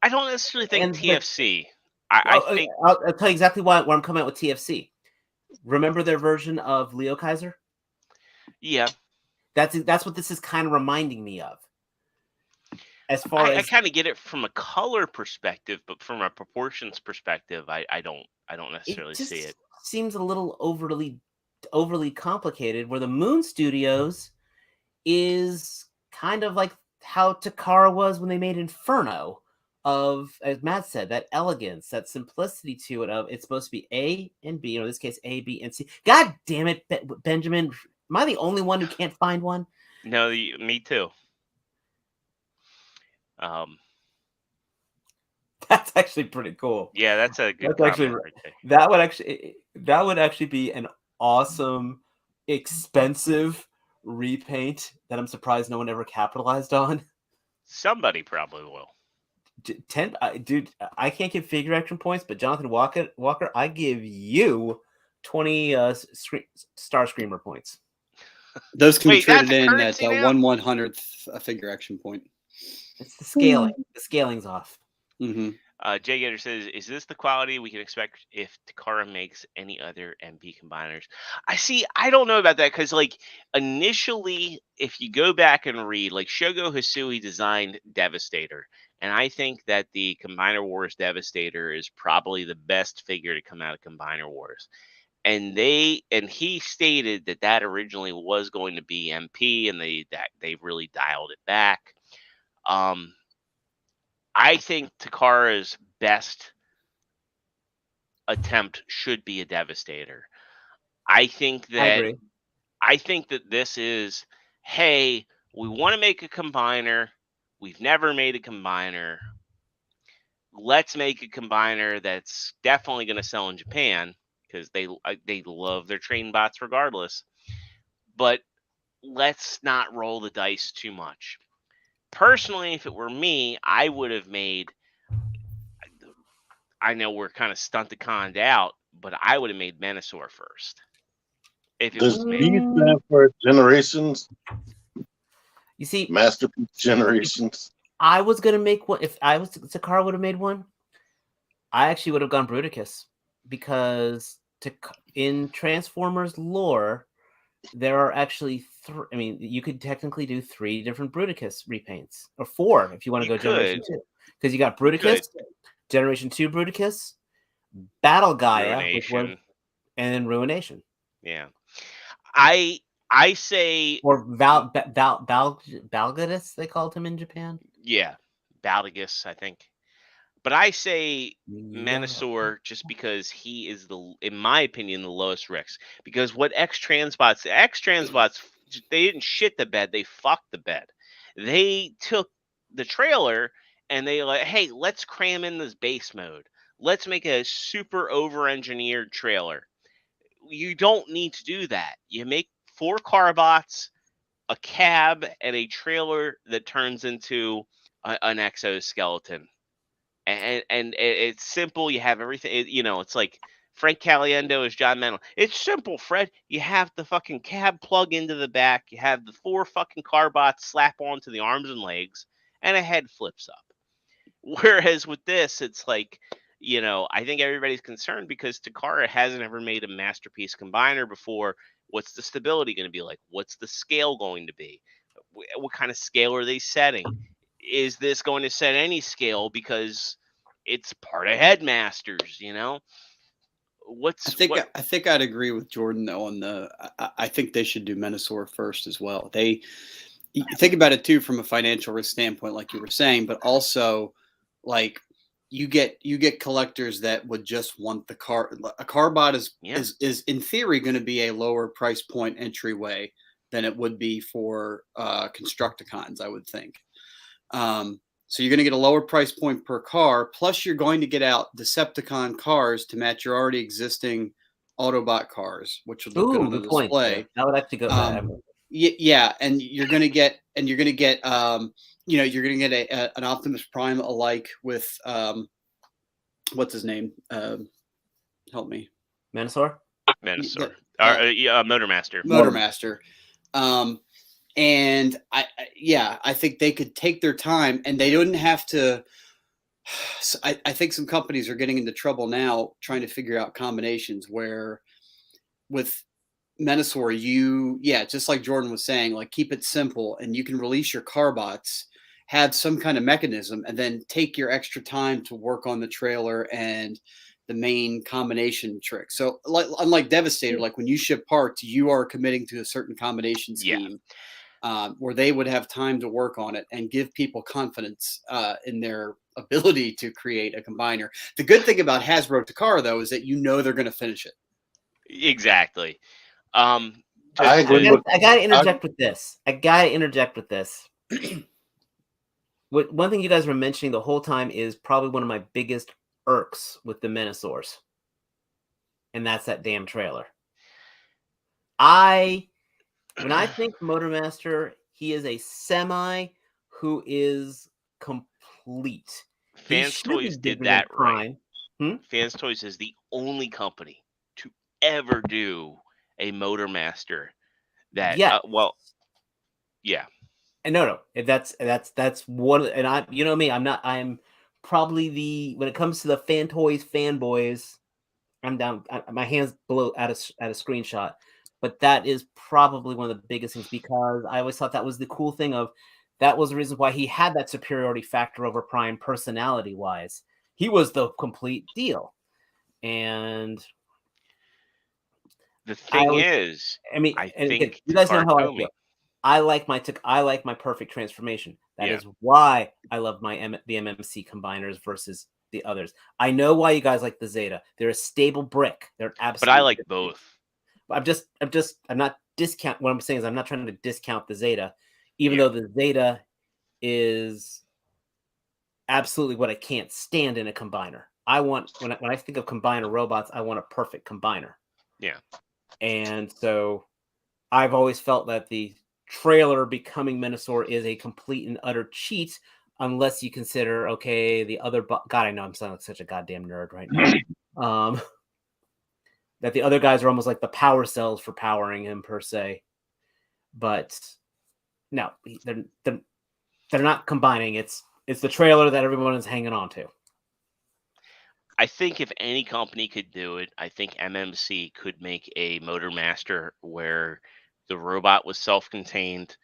I don't necessarily think TFC. I think I'll tell you exactly where I'm coming out with TFC. Remember their version of Leo Kaiser? Yeah, that's what this is kind of reminding me of. As far I as kind of get it from a color perspective, but from a proportions perspective, I don't necessarily see it. Seems a little overly complicated. Where the Moon Studios is kind of like how Takara was when they made Inferno. Of, as Matt said, that elegance, that simplicity to it. Of it's supposed to be A and B, or in this case A, B, and C. God damn it, Benjamin! Am I the only one who can't find one? No, me too. That's actually pretty cool. Yeah, that's a good. That's actually right there. that would actually be an awesome, expensive repaint that I'm surprised no one ever capitalized on. Somebody probably will. Dude, I can't give figure action points, but Jonathan Walker, I give you 20 Starscreamer points. Those can be traded that's a in at currency now? 1/100th figure action point. It's the scaling. The scaling's off. Mm-hmm. Jay Gator says, "Is this the quality we can expect if Takara makes any other MP combiners?" I don't know about that because, like, initially, if you go back and read, like, Shogo Hisui designed Devastator, and I think that the Combiner Wars Devastator is probably the best figure to come out of Combiner Wars. And he stated that originally was going to be MP, and they really dialed it back. I think Takara's best attempt should be a Devastator. I think that this is, hey, we want to make a combiner. We've never made a combiner. Let's make a combiner that's definitely going to sell in Japan because they love their train bots regardless. But let's not roll the dice too much. Personally, if it were me, I would have made, I know we're kind of stunted out, but I would have made Menasor first. If it Does was B me. stand for Generations? You see, Masterpiece Generations. I was going to make one. If I was Takara would have made one, I actually would have gone Bruticus because in Transformers lore, there are actually you could technically do 3 different Bruticus repaints, or 4 if you want to go Generation 2, because you got Bruticus, Generation 2 Bruticus, Battle Gaia, and then Ruination. Yeah, I say, or Balgadus, they called him in Japan. Yeah, Baldagus, I think. But I say Menasor just because he is in my opinion, the lowest risk. Because what X-Transbots didn't shit the bed, they fucked the bed. They took the trailer and they like, hey, let's cram in this base mode. Let's make a super over-engineered trailer. You don't need to do that. You make 4 carbots, a cab, and a trailer that turns into an exoskeleton. And it's simple. You have everything. It's like Frank Caliendo as John Manuel. It's simple, Fred. You have the fucking cab plug into the back. You have the 4 fucking carbots slap onto the arms and legs, and a head flips up. Whereas with this, it's like, I think everybody's concerned because Takara hasn't ever made a masterpiece combiner before. What's the stability going to be like? What's the scale going to be? What kind of scale are they setting? Is this going to set any scale because it's part of Headmasters? I think I'd agree with Jordan though on the. I think they should do Menasor first as well. You think about it too from a financial risk standpoint, like you were saying, but also like you get collectors that would just want the car. A carbot is in theory going to be a lower price point entryway than it would be for Constructicons, I would think. So you're going to get a lower price point per car, plus you're going to get out Decepticon cars to match your already existing Autobot cars, which would look good on the display. That would actually go. Yeah, and you're going to get an Optimus Prime alike with what's his name? Help me. Menasor. Motormaster. Motormaster. And I think they could take their time and they wouldn't have to. I think some companies are getting into trouble now trying to figure out combinations where with Menasor, just like Jordan was saying, like keep it simple and you can release your carbots, have some kind of mechanism, and then take your extra time to work on the trailer and the main combination trick. So unlike Devastator, like when you ship parts, you are committing to a certain combination scheme. Where they would have time to work on it and give people confidence in their ability to create a combiner. The good thing about Hasbro Takara, though, is that they're going to finish it. Exactly. I agree. I got to interject with this. One thing you guys were mentioning the whole time is probably one of my biggest irks with the Menasors. And that's that damn trailer. When I think Motormaster, he is a semi who is complete. Fanstoys did that right. Fanstoys is the only company to ever do a Motormaster that. Yeah. And no. That's one. And I'm probably when it comes to the Fantoys fanboys, I'm down. My hands blow at a screenshot. But that is probably one of the biggest things because I always thought that was the cool thing that was the reason why he had that superiority factor over Prime personality-wise. He was the complete deal. And the thing I think you guys know how I feel. I like my perfect transformation. That is why I love the MMC combiners versus the others. I know why you guys like the Zeta. They're a stable brick. They're absolutely. But I like both. I'm not discount. What I'm saying is I'm not trying to discount the Zeta, even though the Zeta is absolutely what I can't stand in a combiner. When I think of combiner robots, I want a perfect combiner. Yeah. And so I've always felt that the trailer becoming Menasor is a complete and utter cheat unless you consider, the other... God, I know I'm sounding like such a goddamn nerd right now. That the other guys are almost like the power cells for powering him per se. But no, they're not combining. It's the trailer that everyone is hanging on to. I think if any company could do it, I think MMC could make a Motormaster where the robot was self-contained,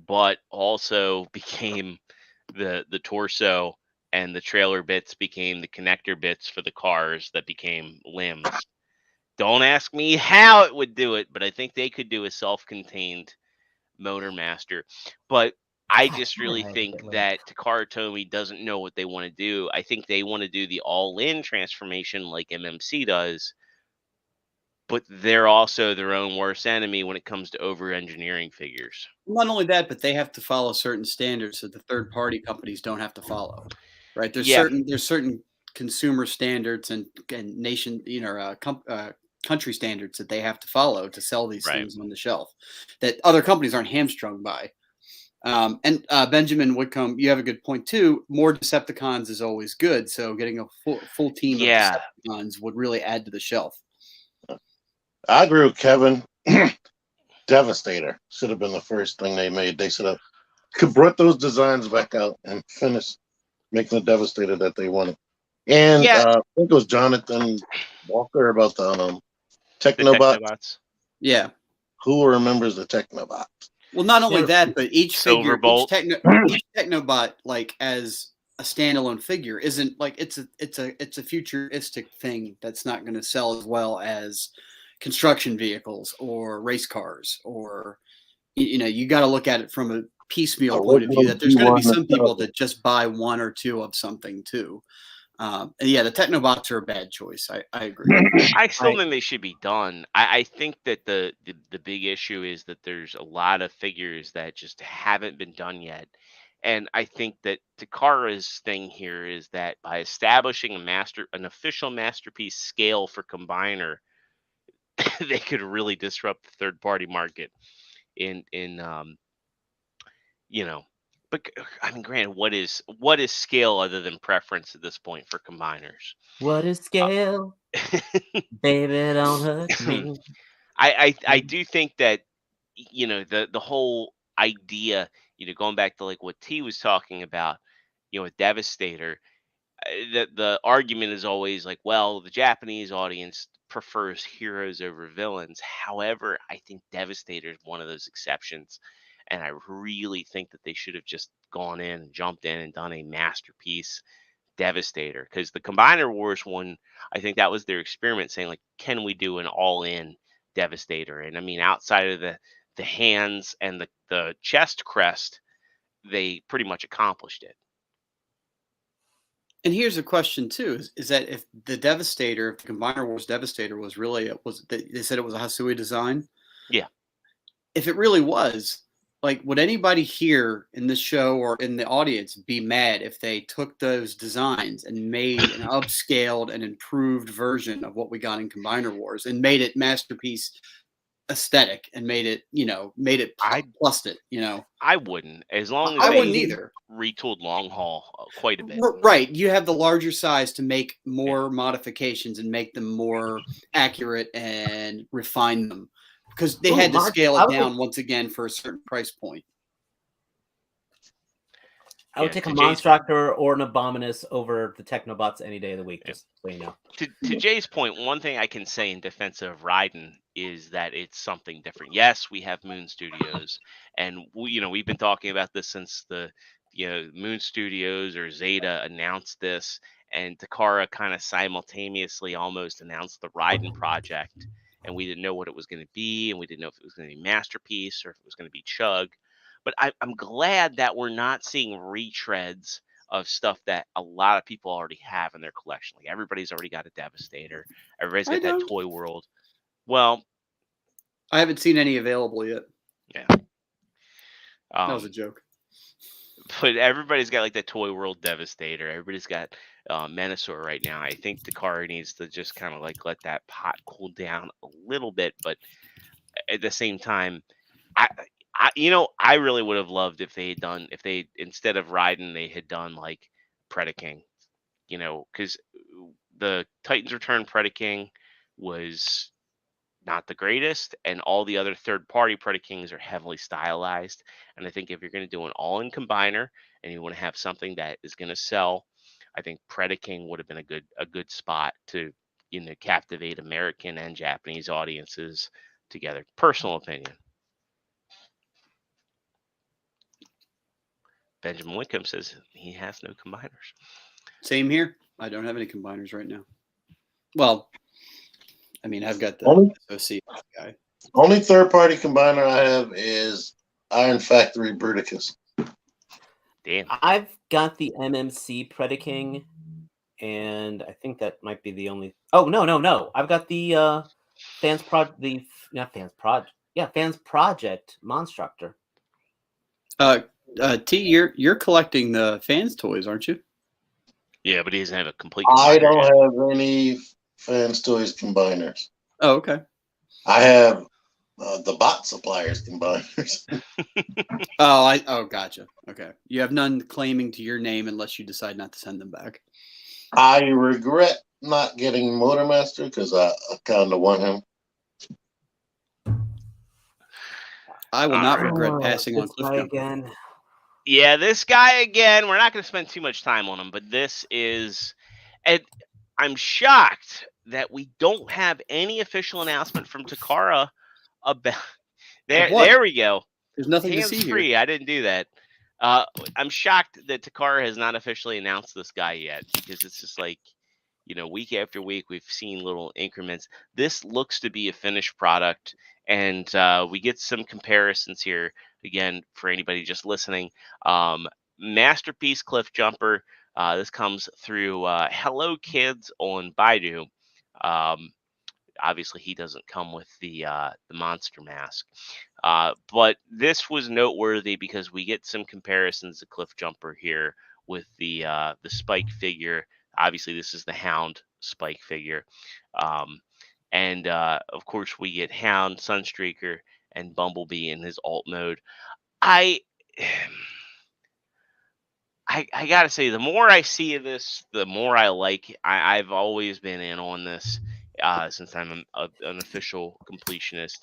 but also became the torso, and the trailer bits became the connector bits for the cars that became limbs. Don't ask me how it would do it, but I think they could do a self-contained Motormaster. But I just really think that Takara Tomy doesn't know what they want to do. I think they want to do the all-in transformation like MMC does, but they're also their own worst enemy when it comes to over-engineering figures. Not only that, but they have to follow certain standards that the third-party companies don't have to follow. Right? There's Yeah. certain consumer standards and nation, country standards that they have to follow to sell these Right. things on the shelf that other companies aren't hamstrung by. And Benjamin Whitcomb, you have a good point too. More Decepticons is always good. So getting a full team of Decepticons would really add to the shelf. I agree with Kevin. Devastator should have been the first thing they made. They should have brought those designs back out and finished making the Devastator that they wanted. And I think it was Jonathan Walker about the Technobots. Yeah. Who remembers the Technobots? Well, not only that, but each figure, Silverbolt. each Technobot, like as a standalone figure, isn't like it's a futuristic thing that's not going to sell as well as construction vehicles or race cars, or you got to look at it from a piecemeal point of view. That there's going to be some people that just buy one or two of something too. And yeah, the Technobots are a bad choice. I agree. I still think they should be done. I think that the big issue is that there's a lot of figures that just haven't been done yet. And I think that Takara's thing here is that by establishing an official masterpiece scale for Combiner, they could really disrupt the third party market but I mean, granted, what is scale other than preference at this point for combiners? What is scale? Baby, don't hurt me. I do think that the whole idea, going back to like what T was talking about, with Devastator, the argument is always like, well, the Japanese audience prefers heroes over villains. However, I think Devastator is one of those exceptions. And I really think that they should have just gone in and jumped in and done a masterpiece Devastator. Because the Combiner Wars one, I think that was their experiment saying, like, can we do an all-in Devastator? And I mean, outside of the hands and the chest crest, they pretty much accomplished it. And here's a question too: is that if the Devastator, if the Combiner Wars Devastator was really they said it was a Hasui design? Yeah. If it really was, like, would anybody here in this show or in the audience be mad if they took those designs and made an upscaled and improved version of what we got in Combiner Wars and made it masterpiece aesthetic and made it plussed it? I wouldn't, as long as I they wouldn't either. Retooled long haul quite a bit. Right, you have the larger size to make more modifications and make them more accurate and refine them. Because they had to scale it down once again for a certain price point. I would take a Monstractor or an Abominus over the Technobots any day of the week, just so you know. To Jay's point, one thing I can say in defense of Raiden is that it's something different. Yes, we have Moon Studios, and we've been talking about this since the Moon Studios or Zeta announced this, and Takara kind of simultaneously almost announced the Raiden project. And we didn't know what it was going to be, and we didn't know if it was going to be Masterpiece or if it was going to be Chug. But I'm glad that we're not seeing retreads of stuff that a lot of people already have in their collection. Like, everybody's already got a Devastator. Everybody's got that Toy World. Well, I haven't seen any available yet. Yeah. That was a joke. But everybody's got like the Toy World Devastator. Everybody's got Menasor right now. I think Takara needs to just kind of like let that pot cool down a little bit. But at the same time, I really would have loved if they instead of Raiden, they had done like Predaking. Because the Titans Return Predaking was not the greatest, and all the other third-party Predakings are heavily stylized. And I think if you're going to do an all-in combiner and you want to have something that is going to sell, I think Predaking would have been a good spot to captivate American and Japanese audiences together. Personal opinion. Benjamin Wickham says he has no combiners. Same here. I don't have any combiners right now. Well, I mean, I've got the OC guy. Only third-party combiner I have is Iron Factory Bruticus. Damn. I've got the MMC Predaking, and I think that might be the only. Oh, no. I've got the Fans Project Monstructor. T, you're collecting the Fans toys, aren't you? Yeah, but he doesn't have a complete. I combiner don't yet. have any Fanstoys combiners. Oh, okay. I have the bot suppliers combiners. Oh, gotcha. Okay. You have none claiming to your name unless you decide not to send them back. I regret not getting Motormaster because I kind of want him. I will All not right. regret passing on This Cliff guy Jumper. again. Yeah, this guy again. We're not going to spend too much time on him, but this is, and I'm shocked that we don't have any official announcement from Takara about. What? There we go. There's nothing to Hands see free. here. I didn't do that. I'm shocked that Takara has not officially announced this guy yet, because it's just like, week after week we've seen little increments. This looks to be a finished product, and we get some comparisons here again for anybody just listening. Masterpiece Cliff Jumper. This comes through Hello Kids on Baidu. Obviously, he doesn't come with the monster mask. But this was noteworthy because we get some comparisons to Cliff Jumper here with the Spike figure. Obviously, this is the Hound Spike figure. And of course, we get Hound, Sunstreaker, and Bumblebee in his alt mode. I gotta say, the more I see of this, the more I like. I've always been in on this since I'm an official completionist.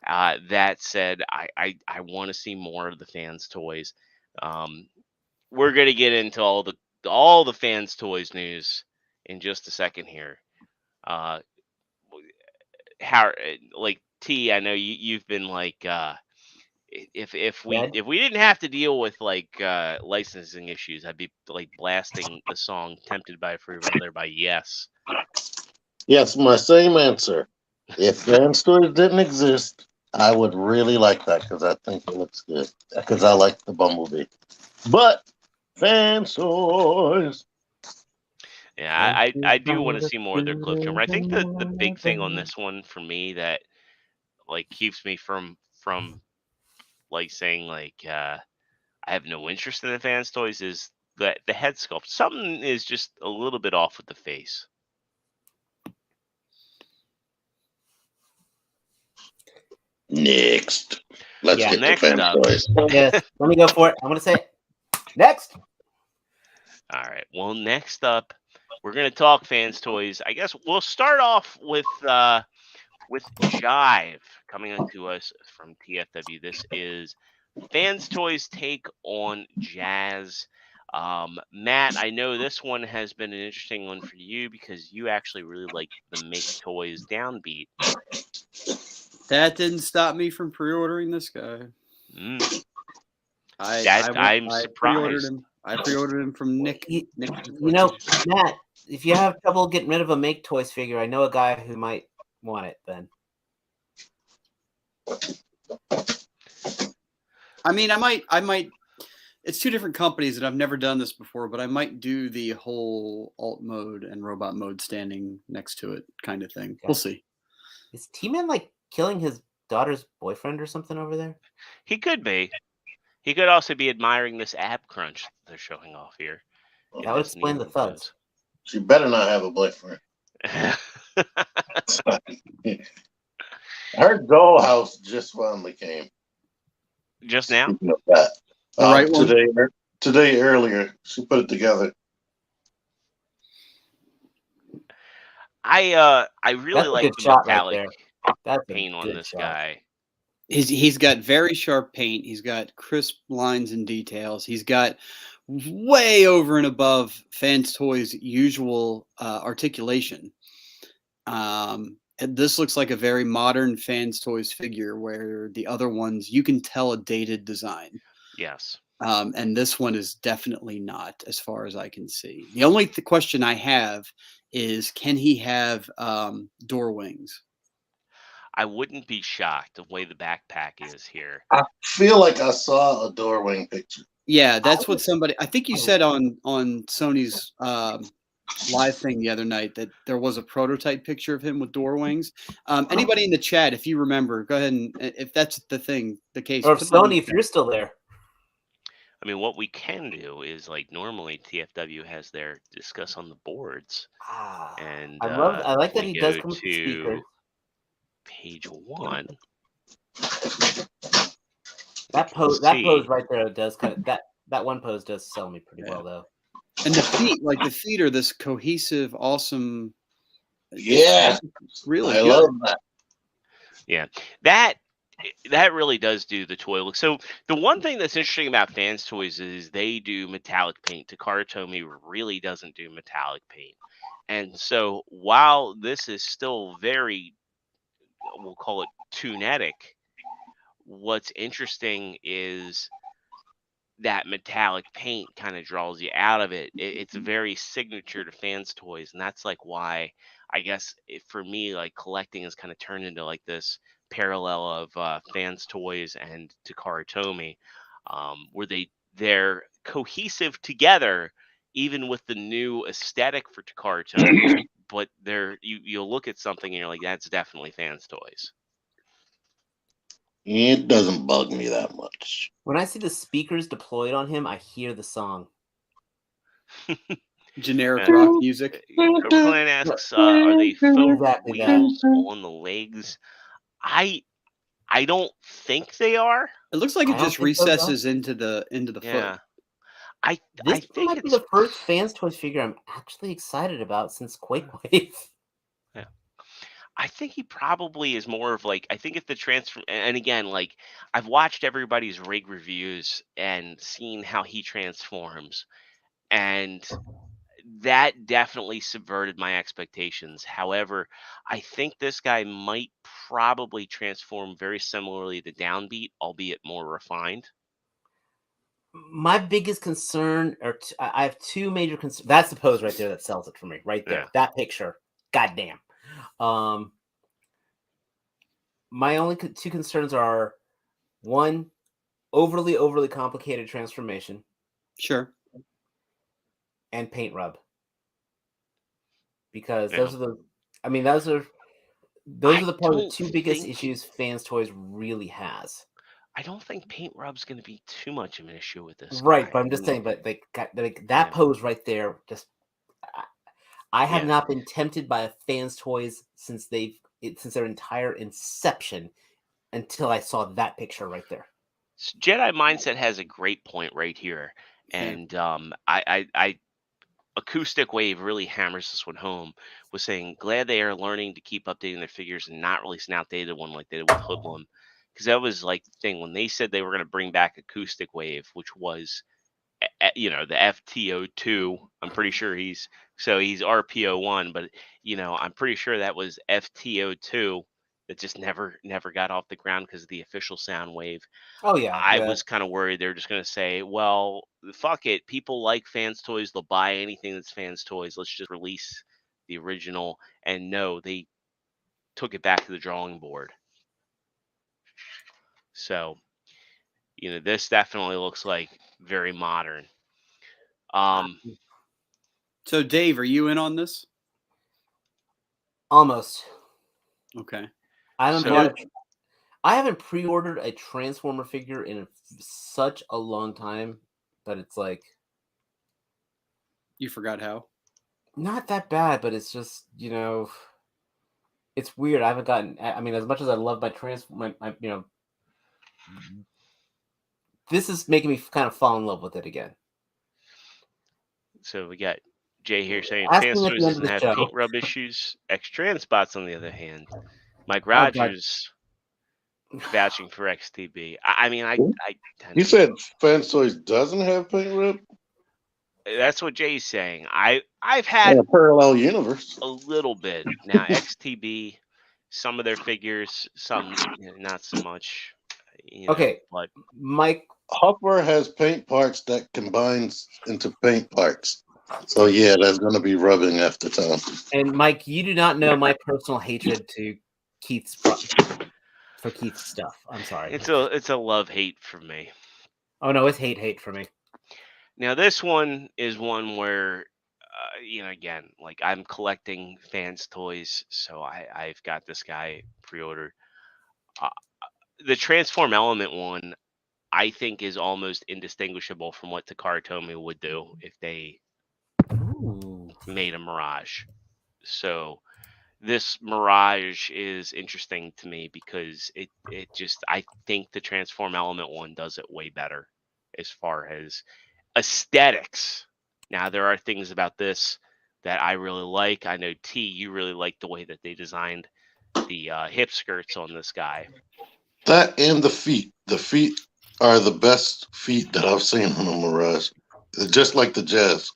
That said, I want to see more of the Fans toys. We're gonna get into all the Fans toys news in just a second here. Like T, I know you've been like, if we didn't have to deal with like licensing issues, I'd be like blasting the song "Tempted by a Free Rider" by Yes. Yes, my same answer. If Fanstoys didn't exist, I would really like that because I think it looks good. Because I like the Bumblebee. But Fanstoys. Yeah, I do want to see more of their Cliff Jumper. I think the big thing on this one for me that like keeps me from like saying like I have no interest in the Fans toys is that the head sculpt. Something is just a little bit off with the face. Next. Let's get next to up. Fanstoys. Yes, let me go for it. I'm going to say it. Next. All right. Well, next up, we're going to talk Fans toys. I guess we'll start off with Jive coming to us from TFW. This is Fans Toys take on Jazz. Matt, I know this one has been an interesting one for you because you actually really like the Make Toys downbeat. That didn't stop me from pre-ordering this guy. I'm I surprised. I pre-ordered him from Nick. You know, Matt, if you have trouble getting rid of a Make Toys figure, I know a guy who might want it then. I mean, I might. It's two different companies, and I've never done this before, but I might do the whole alt mode and robot mode standing next to it kind of thing. Okay. We'll see. Is T-Man like killing his daughter's boyfriend or something over there? He could be. He could also be admiring this ab crunch they're showing off here. That would explain the thuds. She better not have a boyfriend. Her dollhouse just finally came. Just now? Right today earlier. She put it together. I really like the metallic paint on this guy. He's got very sharp paint. He's got crisp lines and details. He's got way over and above Fans Toys' usual articulation. And this looks like a very modern Fans Toys figure, where the other ones you can tell a dated design. Yes. And this one is definitely not, as far as I can see. The only question I have is, can he have door wings? I wouldn't be shocked the way the backpack is here. I feel like I saw a door wing picture. Yeah, that's what somebody. I think you said on Sony's live thing the other night that there was a prototype picture of him with door wings. Anybody in the chat, if you remember, go ahead and if that's the case. Or if put that in the Sony, if chat. you're still there. I mean, what we can do is like normally TFW has their discuss on the boards, and I like that we he does go come with the to speakers. page 1. That pose right there does kind of that one pose does sell me pretty well though. And the feet are this cohesive, awesome. Yeah, really I good. love that. Yeah, that really does do the toy look. So the one thing that's interesting about Fanstoys is they do metallic paint. Takara Tomy really doesn't do metallic paint. And so while this is still very, we'll call it tunetic, what's interesting is that metallic paint kind of draws you out of it. It's very signature to Fanstoys, and that's like why I guess for me, like collecting has kind of turned into like this parallel of Fanstoys and Takara Tomy, where they're cohesive together, even with the new aesthetic for Takara Tomy. But you'll look at something and you're like, that's definitely Fanstoys. It doesn't bug me that much. When I see the speakers deployed on him, I hear the song. Generic rock music. Clan asks, are they faux Exactly that. wheels on the legs? I don't think they are. It looks like I it don't just think so, recesses into the Yeah. foot. I This think might be it's the first Fanstoys figure I'm actually excited about since Quake Wave. Yeah. I think he probably is more of like, I think if the transfer, and again, like I've watched everybody's rig reviews and seen how he transforms, and that definitely subverted my expectations. However, I think this guy might probably transform very similarly to Downbeat, albeit more refined. My biggest concern, I have two major concerns. That's the pose right there that sells it for me, right there. Yeah. That picture, goddamn. My only two concerns are one, overly complicated transformation. Sure. And paint rub. Because Yeah. those are the two biggest issues Fanstoys really has. I don't think paint rub's going to be too much of an issue with this Right, guy. but I'm just saying, but that pose right there, just I have not been tempted by a Fanstoys since their entire inception until I saw that picture right there. Jedi Mindset has a great point right here, and I Acoustic Wave really hammers this one home. Was saying glad they are learning to keep updating their figures and not release an outdated one like they did with Hoodlum, because that was like the thing when they said they were going to bring back Acoustic Wave, which was the FTO2. I'm pretty sure he's RPO1, but I'm pretty sure that was FTO2 that just never got off the ground because of the official sound wave. Oh yeah. I was kind of worried they're just going to say, well, fuck it. People like Fanstoys. They'll buy anything that's Fanstoys. Let's just release the original. And no, they took it back to the drawing board. So, this definitely looks like very modern. So Dave, are you in on this? Almost. Okay. I haven't pre-ordered a Transformer figure in such a long time that it's like you forgot how. Not that bad, but it's just it's weird. I haven't gotten. I mean, as much as I love my Transformer, this is making me kind of fall in love with it again. So we got Jay here saying Fanstoys doesn't have paint rub issues. X-Trans spots, on the other hand, Mike Rogers vouching for XTB. I mean, You said Fanstoys doesn't have paint rub? That's what Jay's saying. I've had a parallel universe a little bit. Now XTB, some of their figures, some not so much. Okay, but Mike Hopper has paint parts that combines into paint parts. So yeah, that's going to be rubbing after time. And Mike, you do not know my personal hatred to Keith's stuff. I'm sorry. It's a love-hate for me. Oh no, it's hate for me. Now this one is one where again, like I'm collecting Fanstoys, so I've got this guy pre-ordered. Uh, the Transform Element one, I think, is almost indistinguishable from what Takara Tomy would do if they made a Mirage. So this Mirage is interesting to me because it just, I think the Transform Element one does it way better as far as aesthetics. Now there are things about this that I really like. I know T, you really like the way that they designed the hip skirts on this guy. That and the feet. The feet are the best feet that I've seen on a Mirage. Just like the Jazz.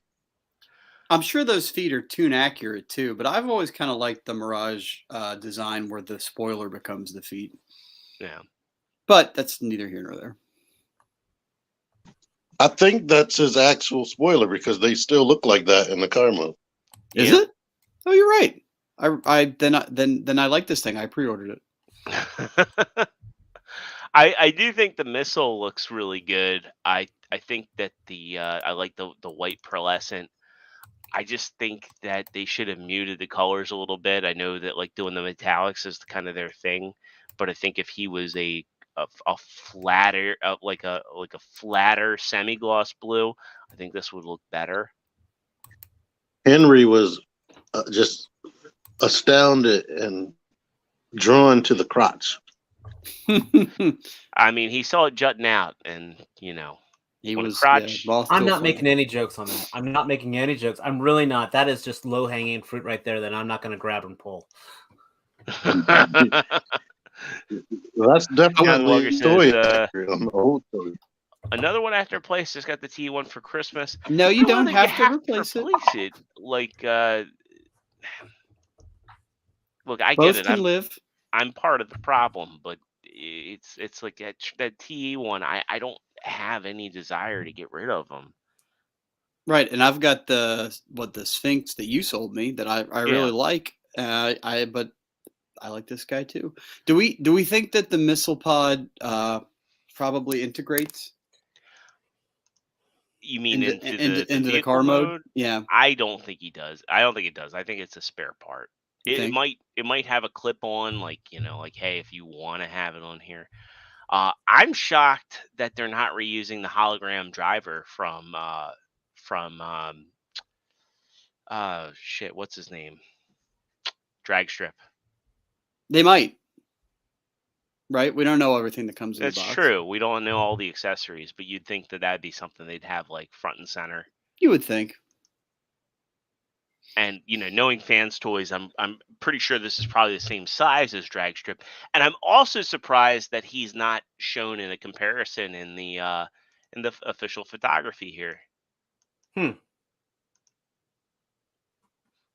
I'm sure those feet are tune accurate too, but I've always kind of liked the Mirage design where the spoiler becomes the feet. Yeah. But that's neither here nor there. I think that's his actual spoiler because they still look like that in the car mode. Is it? Oh, you're right. Then I like this thing. I pre-ordered it. I do think the missile looks really good. I think that I like the white pearlescent. I just think that they should have muted the colors a little bit. I know that like doing the metallics is kind of their thing, but I think if he was a flatter like a flatter semi-gloss blue, I think this would look better. Henry was just astounded and drawn to the crotch. I mean, he saw it jutting out, and he on was. crotch. Yeah, I'm not making any jokes on that. I'm not making any jokes. I'm really not. That is just low hanging fruit right there that I'm not going to grab and pull. Well, that's definitely Says, toy on the old toy. Another one after replace just got the T1 for Christmas. No, you don't have to replace it. Like, look, I Both get it. can live. I'm part of the problem, but it's like that TE one. I don't have any desire to get rid of them. Right, and I've got the Sphinx that you sold me that I really like. But I like this guy too. Do we think that the missile pod probably integrates? You mean into the car mode? Yeah, I don't think he does. I don't think it does. I think it's a spare part. It might have a clip on, like like, hey, if you want to have it on here. I'm shocked that they're not reusing the hologram driver from shit, what's his name? Dragstrip. they might. Right, we don't know everything that comes in the box. That's true. We don't know all the accessories, but you'd think that that'd be something they'd have like front and center. You would think. And knowing Fanstoys, I'm pretty sure this is probably the same size as Dragstrip. And I'm also surprised that he's not shown in a comparison in the official photography here.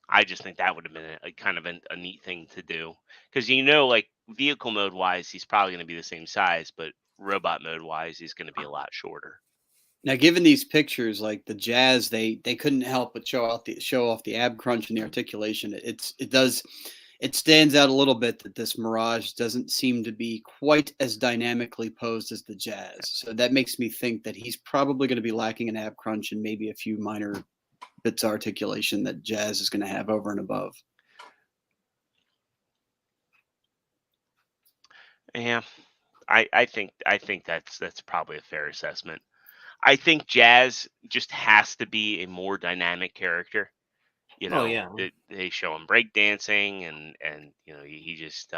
I just think that would have been a kind of a neat thing to do, because like vehicle mode wise, he's probably going to be the same size, but robot mode wise, he's going to be a lot shorter. Now, given these pictures, like the Jazz, they couldn't help but show off the ab crunch and the articulation. It stands out a little bit that this Mirage doesn't seem to be quite as dynamically posed as the Jazz. So that makes me think that he's probably going to be lacking an ab crunch and maybe a few minor bits of articulation that Jazz is going to have over and above. Yeah, I think that's probably a fair assessment. I think Jazz just has to be a more dynamic character. They show him breakdancing, and he just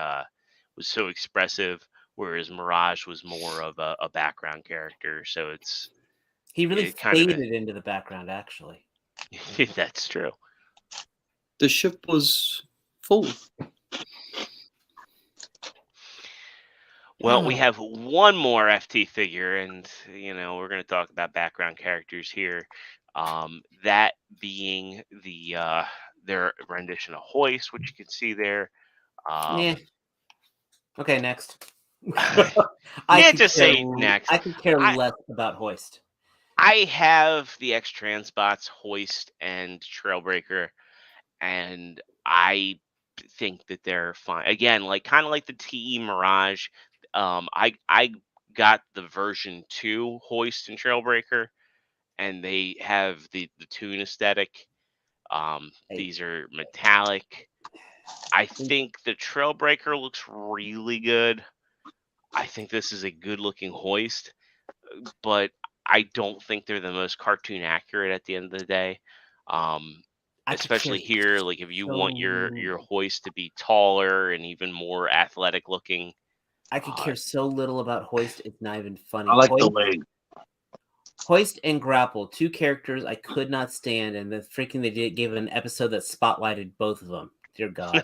was so expressive, whereas Mirage was more of a background character. So he really faded into the background, actually. That's true. The ship was full. Well, we have one more FT figure, and we're going to talk about background characters here. That being their rendition of Hoist, which you can see there. Okay, next. I can't just say next. I could care less about Hoist. I have the X-Transbots Hoist and Trailbreaker, and I think that they're fine. Again, kind of like the TE Mirage. I got the version 2 Hoist and Trailbreaker, and they have the Toon aesthetic, These are metallic. I think the Trailbreaker looks really good. I think this is a good-looking hoist, but I don't think they're the most cartoon accurate at the end of the day. Especially here, like if you want your hoist to be taller and even more athletic looking. I could care so little about hoist. It's not even funny. I like the leg. Hoist and Grapple, 2 characters I could not stand, and they gave an episode that spotlighted both of them. Dear God.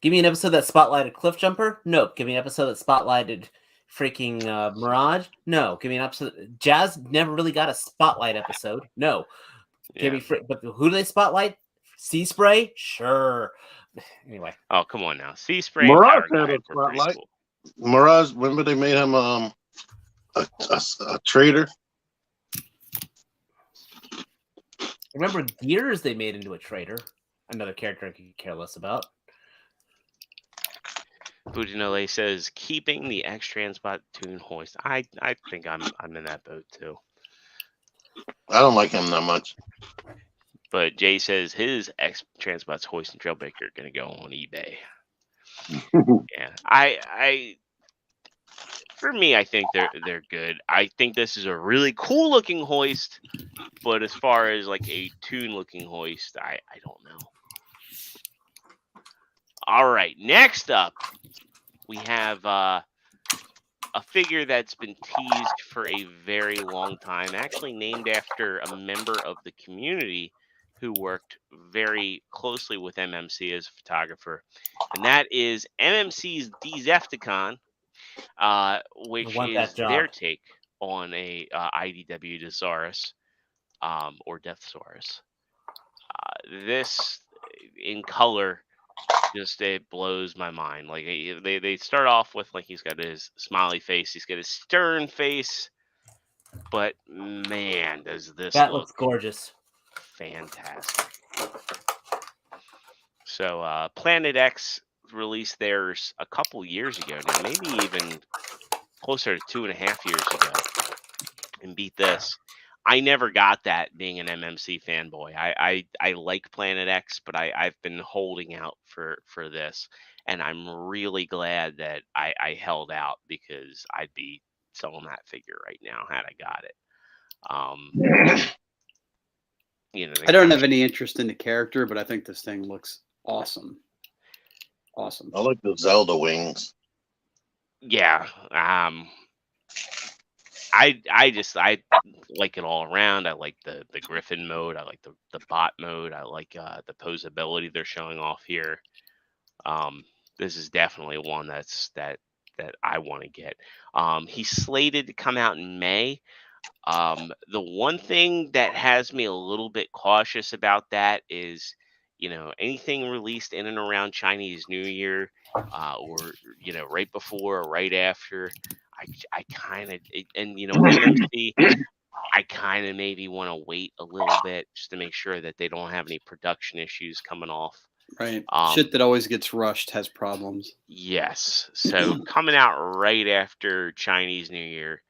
Give me an episode that spotlighted Cliffjumper? No. Give me an episode that spotlighted freaking Mirage? No. Give me an episode. Jazz never really got a spotlight episode. No. But who do they spotlight? Sea Spray? Sure. Anyway. Oh, come on now. Sea Spray. Mirage had a spotlight. Cool. Mirage, remember they made him a traitor? Remember Gears they made into a traitor. Another character I could care less about. Budinole says keeping the X-Transport Toon hoist. I think I'm in that boat too. I don't like him that much. But Jay says his X-Transport's hoist and Trailbreaker are gonna go on eBay. Yeah. I for me, I think they're good. I think this is a really cool looking hoist, but as far as like a Toon looking hoist, I don't know. All right, next up, we have a figure that's been teased for a very long time, actually named after a member of the community who worked very closely with MMC as a photographer, and that is MMC's Decepticon, which is their take on a IDW Desaurus, or Deathsaurus. This, in color, just it blows my mind. Like they start off with like he's got his smiley face, he's got his stern face, but man, does this looks gorgeous, fantastic. So Planet X released theirs a couple years ago now, maybe even closer to 2.5 years ago, and beat this. I never got that, being an MMC fanboy. I like Planet X, but I've been holding out for this, and I'm really glad that I held out, because I'd be selling that figure right now had I got it. I don't have any interest in the character, but I think this thing looks awesome. Awesome. I like the Zelda wings. Yeah. I like it all around. I like the Griffin mode. I like the bot mode. I like the posability they're showing off here. This is definitely one that I want to get. He's slated to come out in May. The one thing that has me a little bit cautious about that is, anything released in and around Chinese New Year, or right before or right after, I kind of, and MMC, I kind of maybe want to wait a little bit just to make sure that they don't have any production issues coming off. Right. Shit that always gets rushed has problems. Yes. So coming out right after Chinese New Year,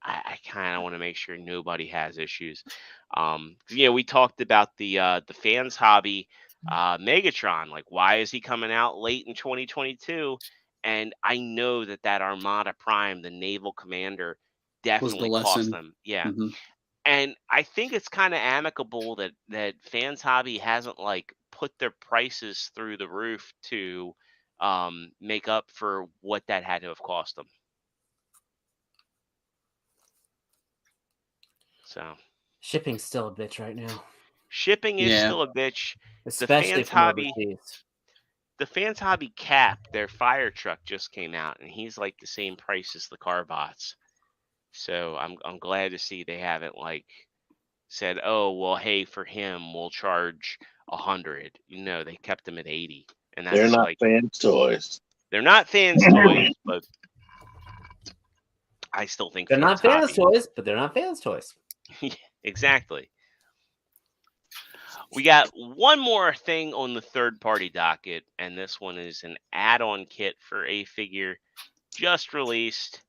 I kind of want to make sure nobody has issues. We talked about the fans hobby Megatron. Like, why is he coming out late in 2022? And I know that Armada Prime, the naval commander, definitely cost them. Yeah. Mm-hmm. And I think it's kind of amicable that Fans Hobby hasn't like put their prices through the roof to make up for what that had to have cost them. So shipping's still a bitch right now. Shipping is still a bitch. Especially from overseas. The Fans Hobby Cap, their fire truck, just came out, and he's like the same price as the Carbots. So I'm glad to see they haven't like said, oh well, hey, for him we'll charge 100. They kept him at 80, and that's they're not like Fans Toys. They're not Fans Toys, but I still think they're not Fans Toys, but they're not Fans Toys. Exactly. We got one more thing on the third-party docket, and this one is an add-on kit for a figure just released.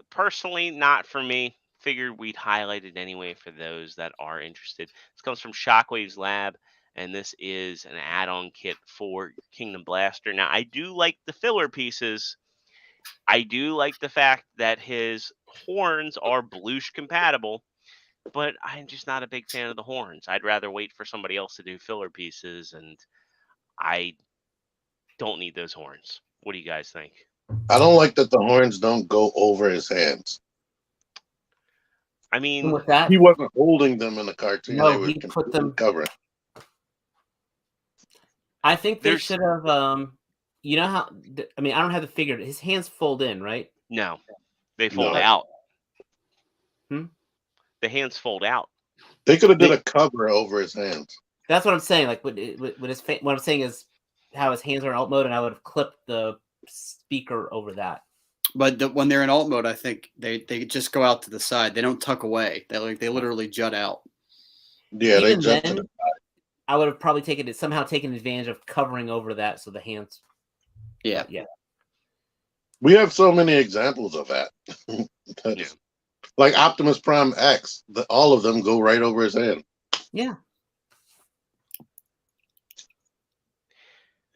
Personally, not for me. figured we'd highlight it anyway for those that are interested. This comes from Shockwave's Lab, and this is an add-on kit for Kingdom Blaster. Now, I do like the filler pieces. I do like the fact that his horns are Bloosh compatible, but I'm just not a big fan of the horns. I'd rather wait for somebody else to do filler pieces, and I don't need those horns. What do you guys think? I don't like that the horns don't go over his hands. I And mean, with that, He wasn't holding them in the cartoon. No, they were he put completely them- covering. I think they There's- should have. You know how? I mean, I don't have the figure. His hands fold in, right? no, they fold No. out. Hmm? The hands fold out. They could have did a cover over his hands. That's what I'm saying. Like, with his what I'm saying is how his hands are in alt mode, and I would have clipped the speaker over that. But when they're in alt mode, I think they just go out to the side. They don't tuck away. They literally jut out. Yeah, they Even jumped then, to I would have probably somehow taken advantage of covering over that, so the hands. Yeah. We have so many examples of that. Yeah. Like Optimus Prime X, all of them go right over his hand. Yeah.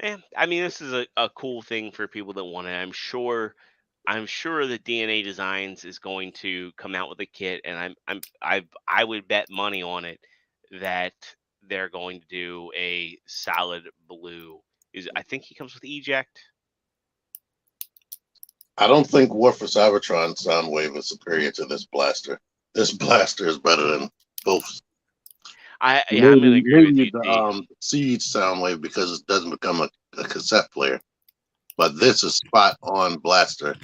Yeah, I mean, this is a cool thing for people that want it. I'm sure that DNA Designs is going to come out with a kit, and I would bet money on it that they're going to do a solid blue. I think he comes with eject. I don't think War for Cybertron Soundwave is superior to this blaster. This blaster is better than both. I'm going to agree with you. The Siege Soundwave, because it doesn't become a cassette player. But this is spot on blaster.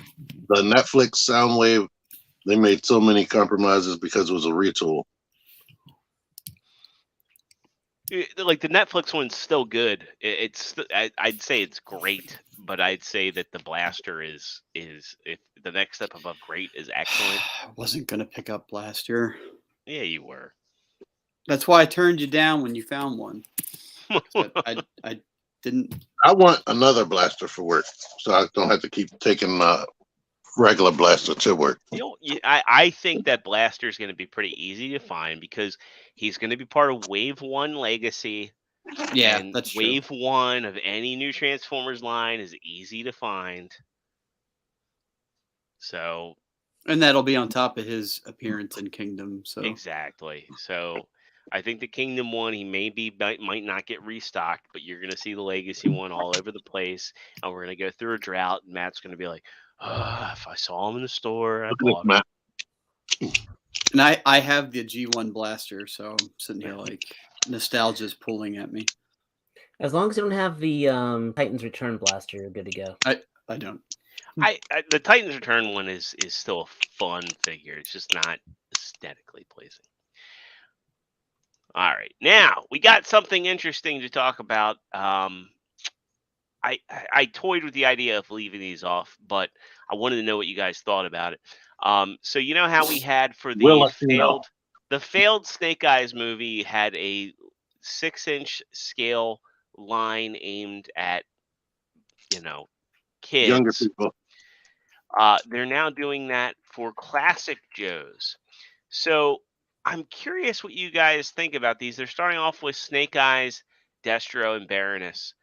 The Netflix Soundwave, they made so many compromises because it was a retool. Like the Netflix one's still good. I'd say it's great, but I'd say that the blaster is if the next step above great is excellent. I wasn't gonna pick up Blaster. Yeah, you were. That's why I turned you down when you found one. I didn't. I want another blaster for work, so I don't have to keep taking regular blaster to work. I think that blaster is going to be pretty easy to find because he's going to be part of Wave 1 Legacy. Yeah, and that's true. Wave 1 of any new Transformers line is easy to find. So, And that'll be on top of his appearance in Kingdom. So exactly. So, I think the Kingdom one, he might not get restocked, but you're going to see the Legacy one all over the place. And we're going to go through a drought, and Matt's going to be like, if I saw him in the store, I'd Look at bought this, him. And I have the G1 Blaster, so I'm sitting here like nostalgia's pulling at me. As long as you don't have the Titans Return blaster, you're good to go. I don't. The Titans Return one is still a fun figure. It's just not aesthetically pleasing. All right, now we got something interesting to talk about. I toyed with the idea of leaving these off, but I wanted to know what you guys thought about it. So you know how we had for the failed Snake Eyes movie had a 6-inch scale line aimed at kids. younger people. They're now doing that for Classic Joes. So I'm curious what you guys think about these. They're starting off with Snake Eyes, Destro, and Baroness.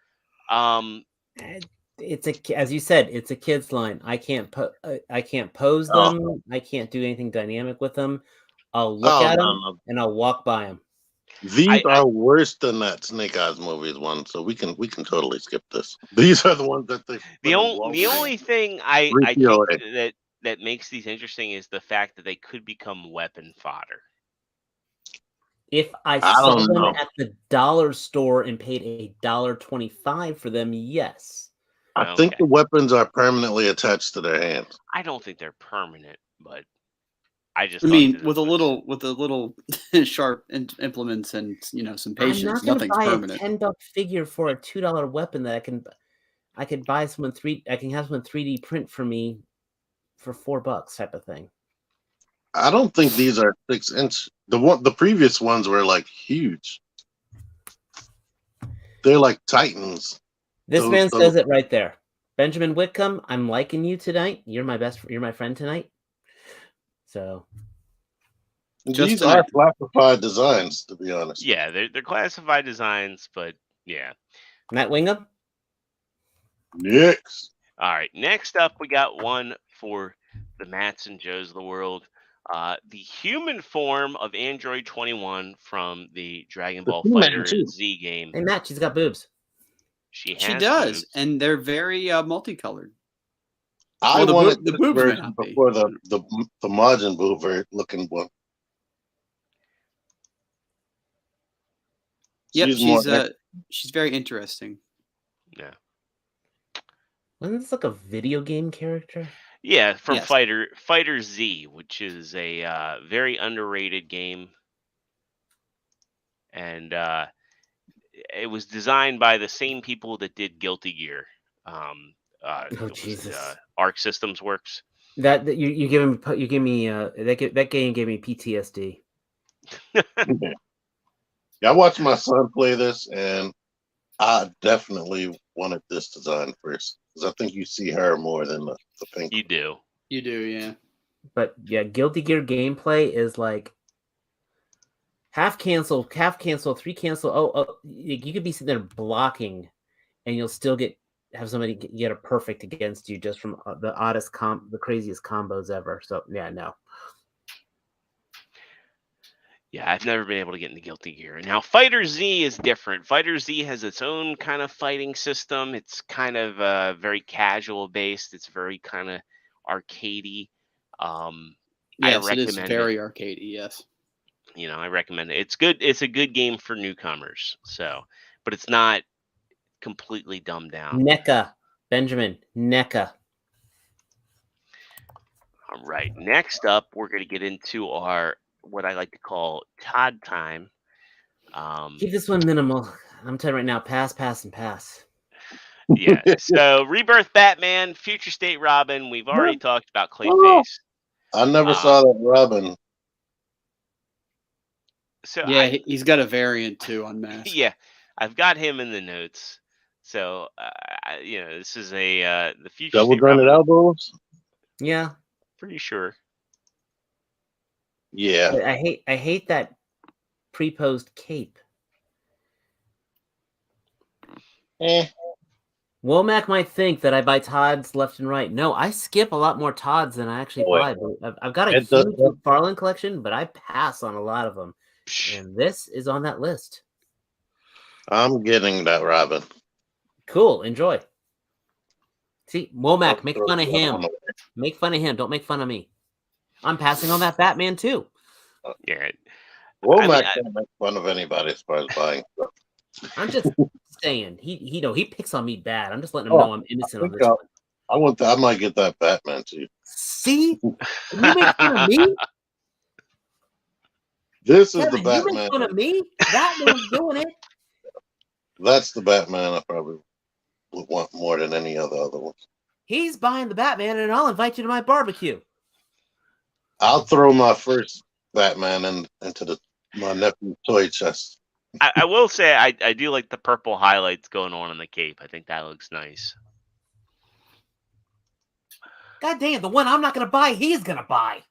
It's as you said, it's a kids line. I can't pose them. I can't do anything dynamic with them. I'll look at them and I'll walk by them. These are worse than that Snake Eyes movies one, so we can totally skip this. These are the ones that they. The only thing I think that makes these interesting is the fact that they could become weapon fodder. If I saw them at the dollar store and paid $1.25 for them, yes. I think the weapons are permanently attached to their hands. I don't think they're permanent, but I mean, with a little sharp implements and some patience, nothing's permanent. I'm not going to buy a $10 figure for a $2 weapon that I could buy someone I can have someone 3D print for me for $4 type of thing. I don't think these are 6-inch. The previous ones were like huge. They're like Titans. This man says it right there. Benjamin Whitcomb, I'm liking you tonight. You're my friend tonight. So Just These tonight. are classified designs, to be honest. Yeah, they're classified designs, but yeah. Nightwingham? Next. All right. Next up, we got one for the Matts and Joes of the world. The human form of Android 21 from the Dragon The Ball He-Man, Fighter too. Z game. Hey, Matt, she's got boobs. She She has does, boobs. and they're very multicolored. I Well, the wanted the this boobs may version not be. before the Majin Buu looking one. Yep, She's she's very interesting. Yeah. Wasn't this like a video game character? Yeah, from Yes. Fighter Z, which is a very underrated game. And it was designed by the same people that did Guilty Gear. Jesus. Arc Systems Works. That you give me that game gave me PTSD. I watched my son play this, and I definitely wanted this design first because I think you see her more than the pink. You do. You do, yeah. But yeah, Guilty Gear gameplay is like half cancel, 3 cancel. Oh, you could be sitting there blocking, and you'll still have somebody get a perfect against you just from the craziest combos ever. So yeah, no. Yeah, I've never been able to get into Guilty Gear. Now, Fighter Z is different. Fighter Z has its own kind of fighting system. It's kind of very casual based. It's very kind of arcadey. Yes, I it is recommend very arcadey. Yes. I recommend it. It's good. It's a good game for newcomers. So, but it's not completely dumbed down. NECA, Benjamin, NECA. All right. Next up, we're going to get into our what I like to call Todd time. Keep this one minimal. I'm telling you right now, pass, and pass. Yeah. So Rebirth Batman, Future State Robin. We've already talked about Oh, Clayface. I never saw that Robin. So Yeah, he's got a variant too on Mask. Yeah, I've got him in the notes. So this is the Future Double State jointed Robin. elbows. Yeah. Pretty sure. Yeah. But I hate that pre-posed cape. Womack might think that I buy Todds left and right. No, I skip a lot more Todds than I actually buy. I've got a huge McFarlane collection, but I pass on a lot of them. And this is on that list. I'm getting that Robin. Cool. Enjoy. See, Womack, make fun of him. Make fun of him. Don't make fun of me. I'm passing on that Batman too. Yeah. Womack can't make fun of anybody as far as buying stuff. I'm just saying he picks on me bad. I'm just letting him know I'm innocent on this one. I might get that Batman too. See? You make fun of me? This Kevin, is the Batman. You make fun of me? That man's doing it. That's the Batman I probably would want more than any other ones. He's buying the Batman, and I'll invite you to my barbecue. I'll throw my first Batman into my nephew's toy chest. I will say I do like the purple highlights going on in the cape. I think that looks nice. God damn, the one I'm not going to buy, he's going to buy.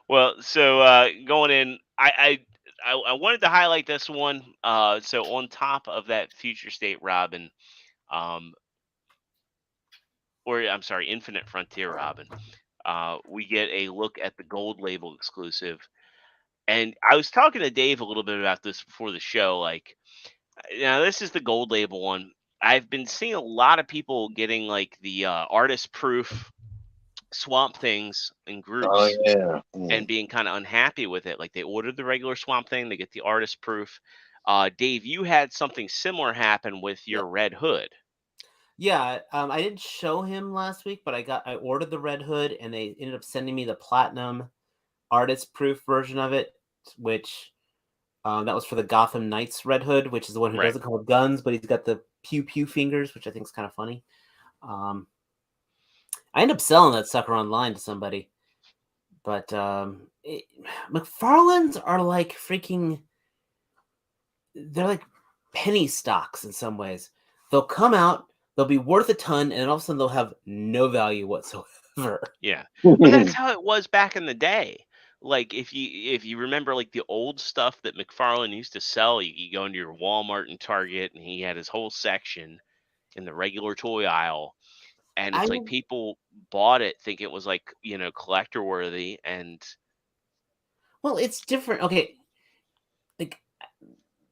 Well, so going in, I wanted to highlight this one. So on top of that Future State Robin, Infinite Frontier Robin, we get a look at the Gold Label exclusive. And I was talking to Dave a little bit about this before the show. Like, this is the Gold Label one. I've been seeing a lot of people getting like the artist proof Swamp Things in groups and being kind of unhappy with it. Like they ordered the regular Swamp Thing, they get the artist proof. Dave, you had something similar happen with your Red Hood. Yeah, I didn't show him last week, but I ordered the Red Hood, and they ended up sending me the platinum artist proof version of it, which that was for the Gotham Knights Red Hood, which is the one who doesn't come with guns, but he's got the pew pew fingers, which I think is kind of funny. I ended up selling that sucker online to somebody, but McFarlane's are like they're like penny stocks in some ways. They'll come out, they'll be worth a ton, and all of a sudden they'll have no value whatsoever. Yeah, but that's how it was back in the day. like if you remember like the old stuff that McFarlane used to sell, you go into your Walmart and Target, and he had his whole section in the regular toy aisle, and I it's like people bought it thinking it was like collector worthy, and well, it's different. Okay, like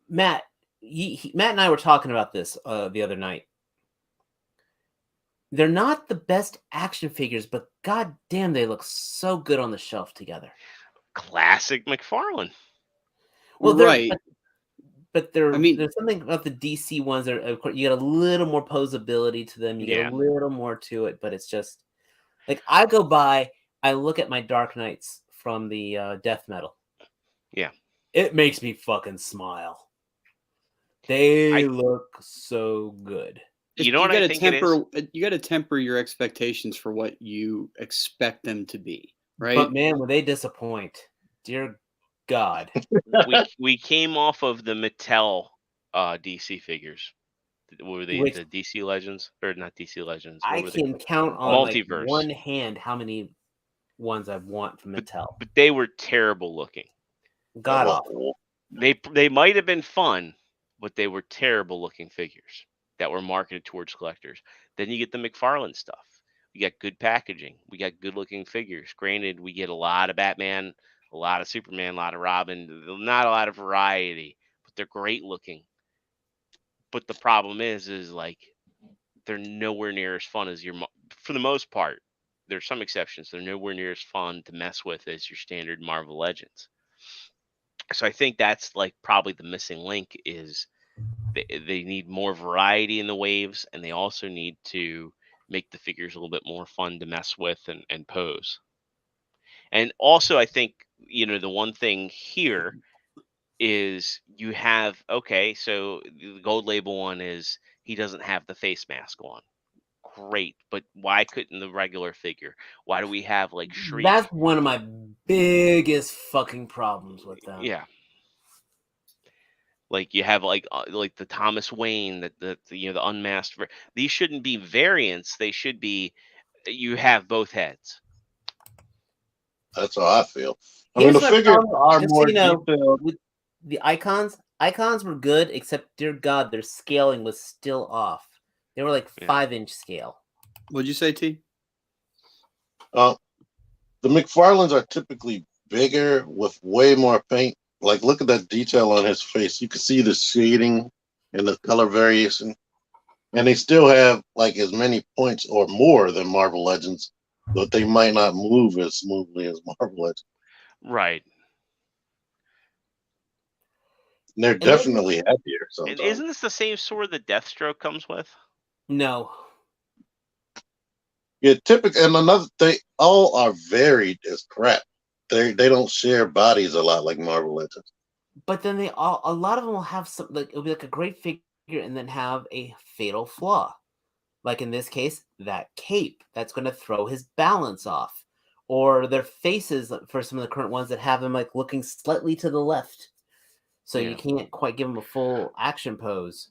Matt, Matt and I were talking about this the other night. They're not the best action figures, but god damn, they look so good on the shelf together. classic McFarlane. Well, Right. but I mean- there's something about the DC ones that of course you get a little more posability to them. You get Yeah. a little more to it, but it's just like I go by, I look at my Dark Knights from the death metal. Yeah. It makes me fucking smile. They look so good. You know what I think it is? You got to temper your expectations for what you expect them to be, right? But man, when they disappoint, dear God. we came off of the Mattel DC figures. What were they? Which- The DC Legends or not DC Legends? What I were can they? count on like Multiverse. one hand how many ones I want from Mattel. But they were terrible looking. God Oh, awful. They might have been fun, but they were terrible looking figures that were marketed towards collectors. Then you get the McFarlane stuff. We got good packaging. We got good looking figures. Granted, we get a lot of Batman, a lot of Superman, a lot of Robin, not a lot of variety, but they're great looking. But the problem is like they're nowhere near as fun as for the most part. There's some exceptions. They're nowhere near as fun to mess with as your standard Marvel Legends. So I think that's like probably the missing link is they need more variety in the waves, and they also need to make the figures a little bit more fun to mess with and pose. And also, I think the one thing here is you have so the gold label one is he doesn't have the face mask on. Great, but why couldn't the regular figure? Why do we have like Shriek? That's one of my biggest fucking problems with them. Yeah. Like you have like the Thomas Wayne, the unmasked. These shouldn't be variants. They should be. You have both heads. that's how I feel. I Here's mean, the my figures problem, are just so more you know, detailed. with the icons. Icons were good, except dear God, their scaling was still off. They were like 5-inch scale. What'd you say, T? The McFarlanes are typically bigger with way more paint. Like, look at that detail on his face. You can see the shading and the color variation. And they still have like as many points or more than Marvel Legends, but they might not move as smoothly as Marvel Legends. Right. And they're definitely heavier sometimes. And isn't this the same sword that Deathstroke comes with? No. Yeah, typically, and another they all are varied as crap. They don't share bodies a lot like Marvel Legends. But then a lot of them will have some like it'll be like a great figure and then have a fatal flaw. Like in this case, that cape that's going to throw his balance off, or their faces for some of the current ones that have them like looking slightly to the left, so you can't quite give them a full action pose.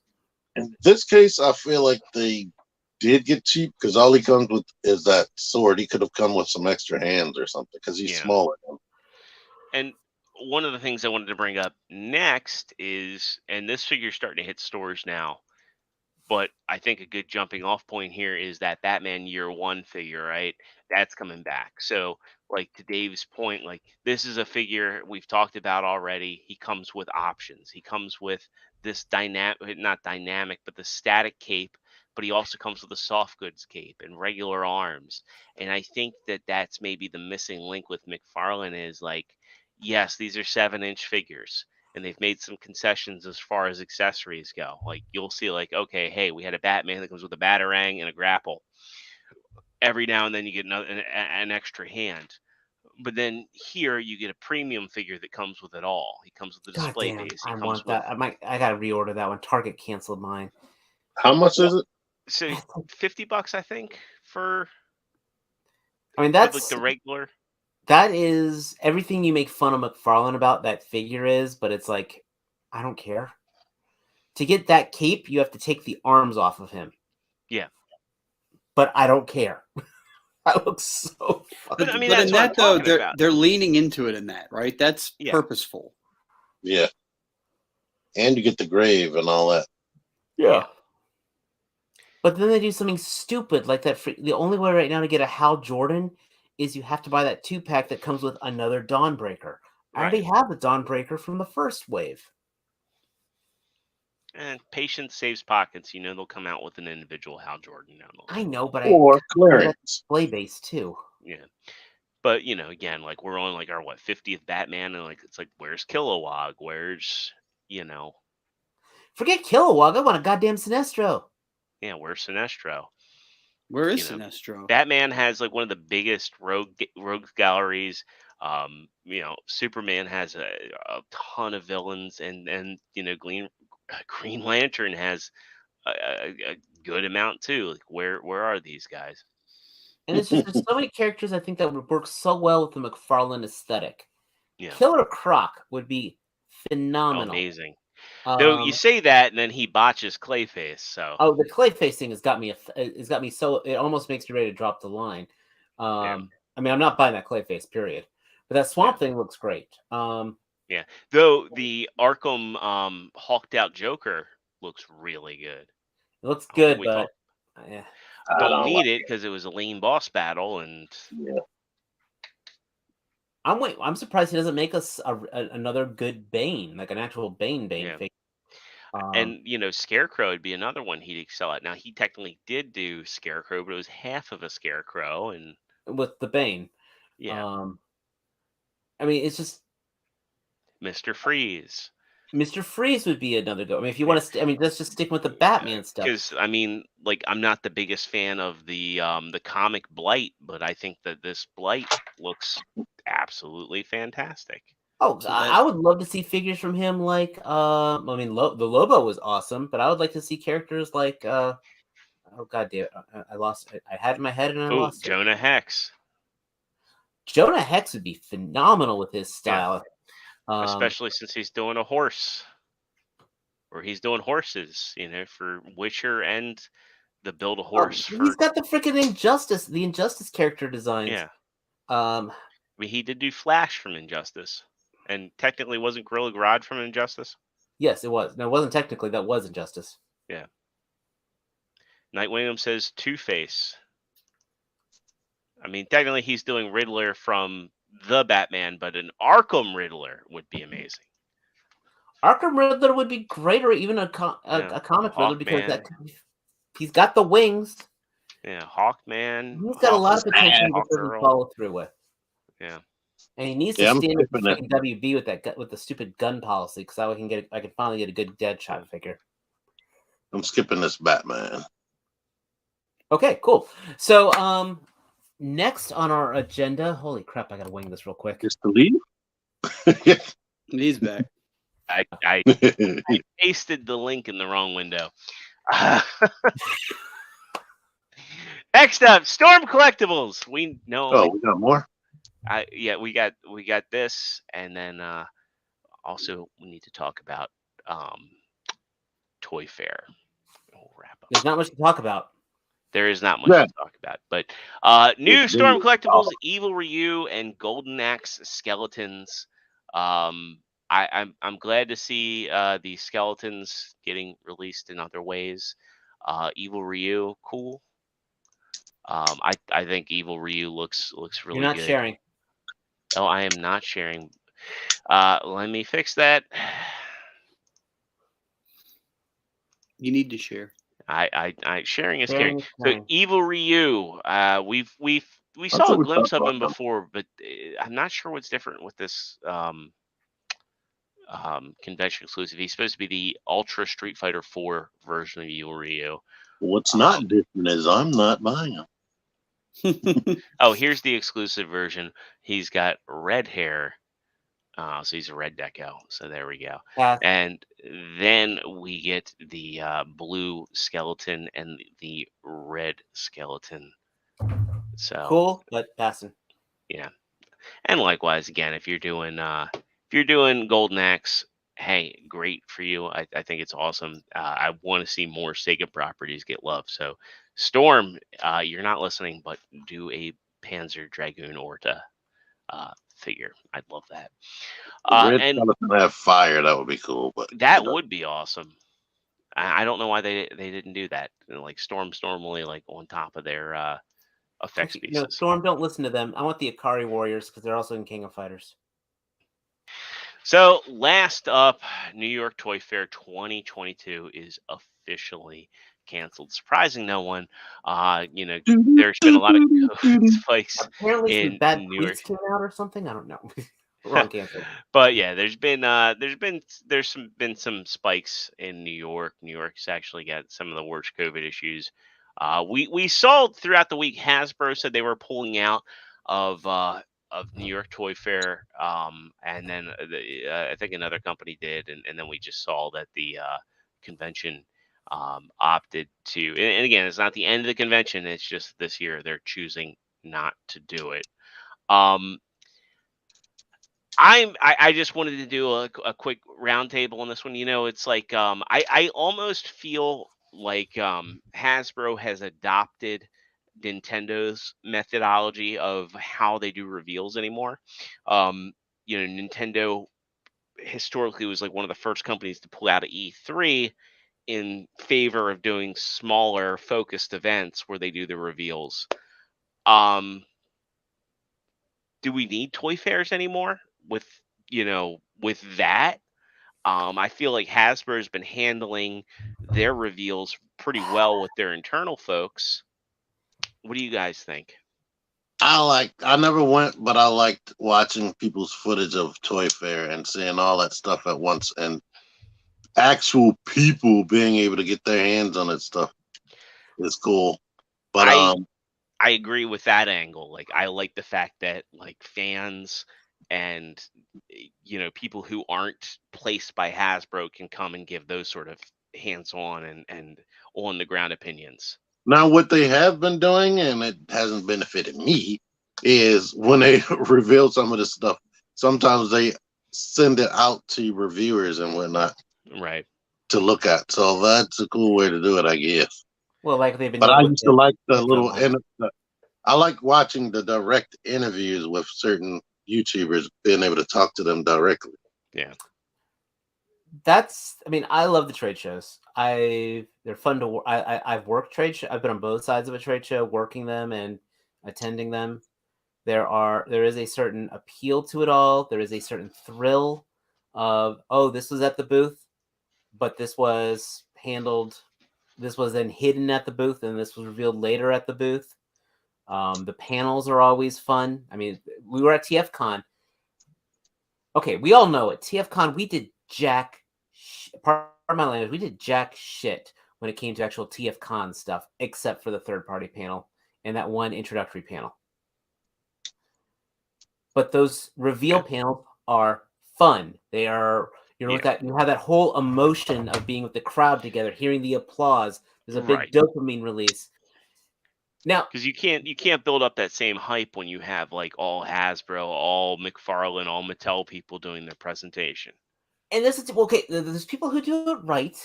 In this case, I feel like they did get cheap because all he comes with is that sword. He could have come with some extra hands or something because he's smaller. And one of the things I wanted to bring up next is, and this figure's starting to hit stores now, but I think a good jumping off point here is that Batman Year One figure, right? That's coming back. So, like to Dave's point, like this is a figure we've talked about already. He comes with options. He comes with this not dynamic, but the static cape. But he also comes with a soft goods cape and regular arms. And I think that that's maybe the missing link with McFarlane is like, yes, these are 7-inch figures. And they've made some concessions as far as accessories go. Like you'll see, like, okay, hey, we had a Batman that comes with a batarang and a grapple. Every now and then you get an extra hand. But then here you get a premium figure that comes with it all. He comes with the display base. I want that. I gotta reorder that one. Target canceled mine. How much is it? So $50, I think, for. I mean, that's like the regular. That is everything you make fun of McFarlane about that figure is, but it's like, I don't care. To get that cape, you have to take the arms off of him. Yeah. But I don't care. That looks so But, I fun. mean, But that's in what I'm that though, talking about. they're leaning into it in that, right? That's Yeah. purposeful. Yeah. And you get the grave and all that. Yeah. But then they do something stupid like that. The only way right now to get a Hal Jordan is you have to buy that 2-pack that comes with another Dawnbreaker. I already have the Dawnbreaker from the first wave. And patience saves pockets. You know they'll come out with an individual Hal Jordan down the line. I know, but Or clearance. Play base too. Yeah. But, you know, again, like we're on like our 50th Batman, and like it's like, where's Kilowog? Where's, you know, forget Kilowog. I want a goddamn Sinestro. Yeah, where's Sinestro? Where is You know, Sinestro? Batman has like one of the biggest rogues galleries. You know, Superman has a ton of villains, and you know, Green Lantern has a good amount too. Like, where are these guys? And it's just there's so many characters I think that would work so well with the McFarlane aesthetic. Yeah. Killer Croc would be phenomenal. Amazing. Though you say that, and then he botches Clayface. So oh, the Clayface thing has got me. It's got me so it almost makes me ready to drop the line. Yeah. I mean, I'm not buying that Clayface, period. But that Swamp thing looks great. Yeah. Though the Arkham hawked out Joker looks really good. It looks good, we but don't need it because it was a lame boss battle, and Yeah. I'm surprised he doesn't make us another good Bane, like an actual Bane Yeah. figure. and you know, Scarecrow would be another one he'd excel at. Now he technically did do Scarecrow, but it was half of a Scarecrow, and with the Bane. yeah, I mean, it's just Mr. Freeze. Mr. Freeze would be another go. I mean, if you want to, I mean, let's just stick with the Batman stuff. Because I mean, like, I'm not the biggest fan of the comic Blight, but I think that this Blight looks absolutely fantastic. Oh, I would love to see figures from him. Like, I mean, the Lobo was awesome, but I would like to see characters like, oh god damn it, I lost it. I had it in my head and I lost it. Jonah Hex. Jonah Hex would be phenomenal with his style. Especially since he's doing a horse, or he's doing horses, you know, for Witcher and the Build a Horse. He's got the freaking Injustice character designs. Yeah. I mean, he did do Flash from Injustice, and technically wasn't Gorilla Grodd from Injustice? Yes, it was. No, it wasn't technically. That was Injustice. Yeah. Nightwing says Two-Face. I mean, technically he's doing Riddler from the Batman, but an Arkham Riddler would be amazing. Arkham Riddler would be great, or even a comic Riddler, because he's got the wings. Yeah, Hawkman. He's got a lot of potential to follow through with. Yeah, and he needs to stand up with WB with the stupid gun policy, because I can finally get a good Deadshot figure. I'm skipping this Batman. Okay, cool. So, next on our agenda, holy crap, I gotta wing this real quick. Just to leave? He's back. I pasted the link in the wrong window. Next up, Storm Collectibles. We know. Oh, we got more? Yeah, we got this, and then also we need to talk about Toy Fair. We'll wrap up. There's not much to talk about. There is not much to talk about, but new Storm Collectibles, Evil Ryu, and Golden Axe skeletons. I'm glad to see the skeletons getting released in other ways. Evil Ryu, cool. I think Evil Ryu looks really good. You're not sharing. Oh, I am not sharing. Let me fix that. You need to share. I sharing is caring. So Evil Ryu, we saw a glimpse of him before, but I'm not sure what's different with this convention exclusive. He's supposed to be the Ultra Street Fighter 4 version of Evil Ryu. What's not different is I'm not buying him. Oh, here's the exclusive version. He's got red hair. So he's a red deco. So there we go. And then we get the blue skeleton and the red skeleton. So cool, but passing. Yeah. And likewise, again, if you're doing Golden Axe, hey, great for you. I think it's awesome. I want to see more Sega properties get love. So Storm, you're not listening, but do a Panzer Dragoon Orta figure. I'd love that. Red And skeleton have fire. That would be cool, but that would be awesome. I don't know why they didn't do that. Like Storm's normally like on top of their effects Actually, no, pieces. Storm, don't listen to them. I want the Akari Warriors because they're also in King of Fighters. So last up, New York Toy Fair 2022 is officially canceled, surprising no one. There's been a lot of COVID spikes Apparently, some in bad New York. tweets came out or something. I don't know. Wrong canceled. But yeah, there's been some spikes in New York. New York's actually got some of the worst COVID issues. We saw throughout the week Hasbro said they were pulling out of New York Toy Fair, and then I think another company did, and then we just saw that the convention opted to. And again, it's not the end of the convention; it's just this year they're choosing not to do it. I just wanted to do a quick roundtable on this one. It's like I almost feel like Hasbro has adopted Nintendo's methodology of how they do reveals anymore. Nintendo historically was like one of the first companies to pull out of E3 in favor of doing smaller focused events where they do the reveals. Do we need toy fairs anymore with that? I feel like Hasbro's been handling their reveals pretty well with their internal folks. What do you guys think? I never went, but I liked watching people's footage of Toy Fair and seeing all that stuff at once and actual people being able to get their hands on that stuff is cool. But I agree with that angle. Like I like the fact that like fans and people who aren't placed by Hasbro can come and give those sort of hands-on and on the ground opinions. now what they have been doing, and it hasn't benefited me, is when they reveal some of this stuff, sometimes they send it out to reviewers and whatnot, right, to look at. So that's a cool way to do it, I guess. Well, like they've been. But I used to like the little. I like watching the direct interviews with certain YouTubers, being able to talk to them directly. Yeah. I love the trade shows. They're fun to. I've worked trade show. I've been on both sides of a trade show, working them and attending them. There is a certain appeal to it all. There is a certain thrill of, this was at the booth, but this was handled. This was then hidden at the booth, and this was revealed later at the booth. The panels are always fun. I mean, we were at TFCon. Okay, we all know it. TFCon, we did pardon my language, we did jack shit when it came to actual TFCon stuff, except for the third-party panel and that one introductory panel. But those reveal panels are fun. They are, with that, you have that whole emotion of being with the crowd together, hearing the applause. There's a big dopamine release. Now, because you can't build up that same hype when you have like all Hasbro, all McFarlane, all Mattel people doing their presentation. And this is okay. There's people who do it right.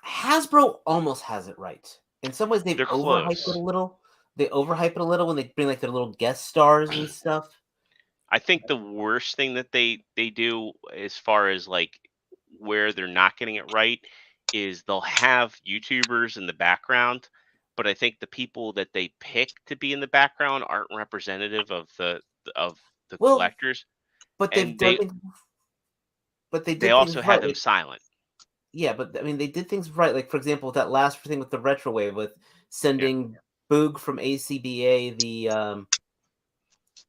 Hasbro almost has it right. In some ways, they've overhyped it a little. They overhype it a little when they bring like their little guest stars and stuff. I think the worst thing that they do as far as like where they're not getting it right is they'll have YouTubers in the background, but I think the people that they pick to be in the background aren't representative of the collectors. But they also had them silent. Yeah, but I mean, they did things right. Like, for example, that last thing with the retro wave, with sending Boog from ACBA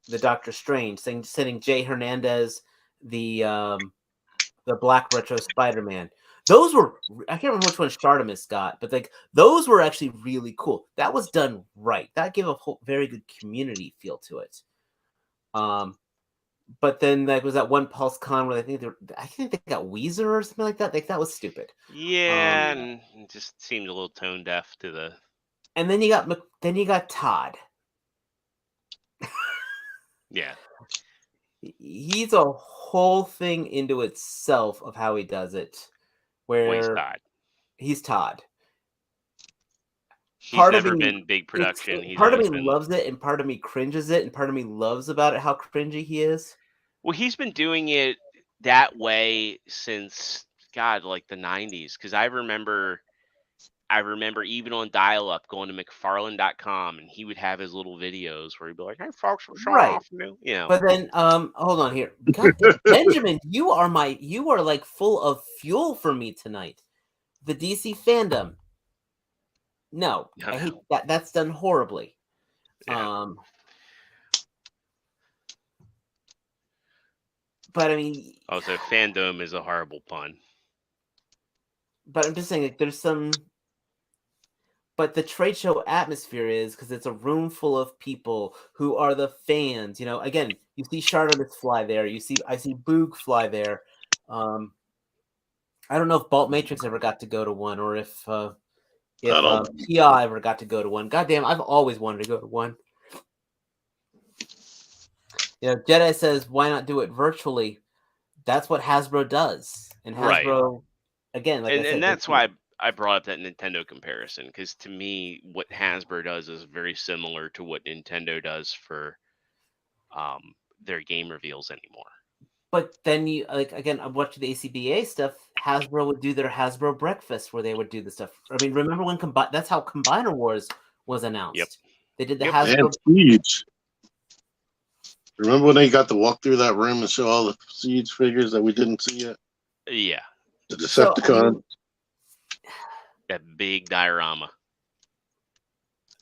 the Doctor Strange, sending Jay Hernandez the Black Retro Spider-Man. Those were, I can't remember which one Shardamus got, but like those were actually really cool. That was done right. That gave a very good community feel to it. But then like was that one Pulse Con where I think they got Weezer or something like that. Like that was stupid. Yeah, and it just seemed a little tone deaf to the. And then you got Todd. Yeah. He's a whole thing into itself of how he does it. Where Todd. He's Todd. He's part of never me, been big production. He's part of always me been. loves it, and part of me cringes it, and part of me loves about it how cringy he is. Well, he's been doing it that way since God, like the '90s. Because I remember even on dial-up going to McFarlane.com, and he would have his little videos where he'd be like, "Hey, folks, we're showing Right. off new," you know. But then, hold on here, God, Benjamin, you are like full of fuel for me tonight. The DC fandom. No, I hate that. That's done horribly. Yeah. But I mean, Also, fandom is a horrible pun. but I'm just saying, like, there's some. But the trade show atmosphere is because it's a room full of people who are the fans. You know, again, you see Charlotte fly there. I see Boog fly there. I don't know if Bolt Matrix ever got to go to one, or if PI ever got to go to one. Goddamn, I've always wanted to go to one. You know, Jedi says, "Why not do it virtually?" That's what Hasbro does, and Hasbro, again, like I said, and that's why I brought up that Nintendo comparison, because to me, what Hasbro does is very similar to what Nintendo does for their game reveals anymore. But then you again, I'm watching the ACBA stuff. Hasbro would do their Hasbro breakfast where they would do the stuff. I mean, remember when that's how Combiner Wars was announced. Yep. They did the Yep. Hasbro. Siege. Remember when they got to walk through that room and show all the Siege figures that we didn't see yet? Yeah. The Decepticon. So, I mean, that big diorama.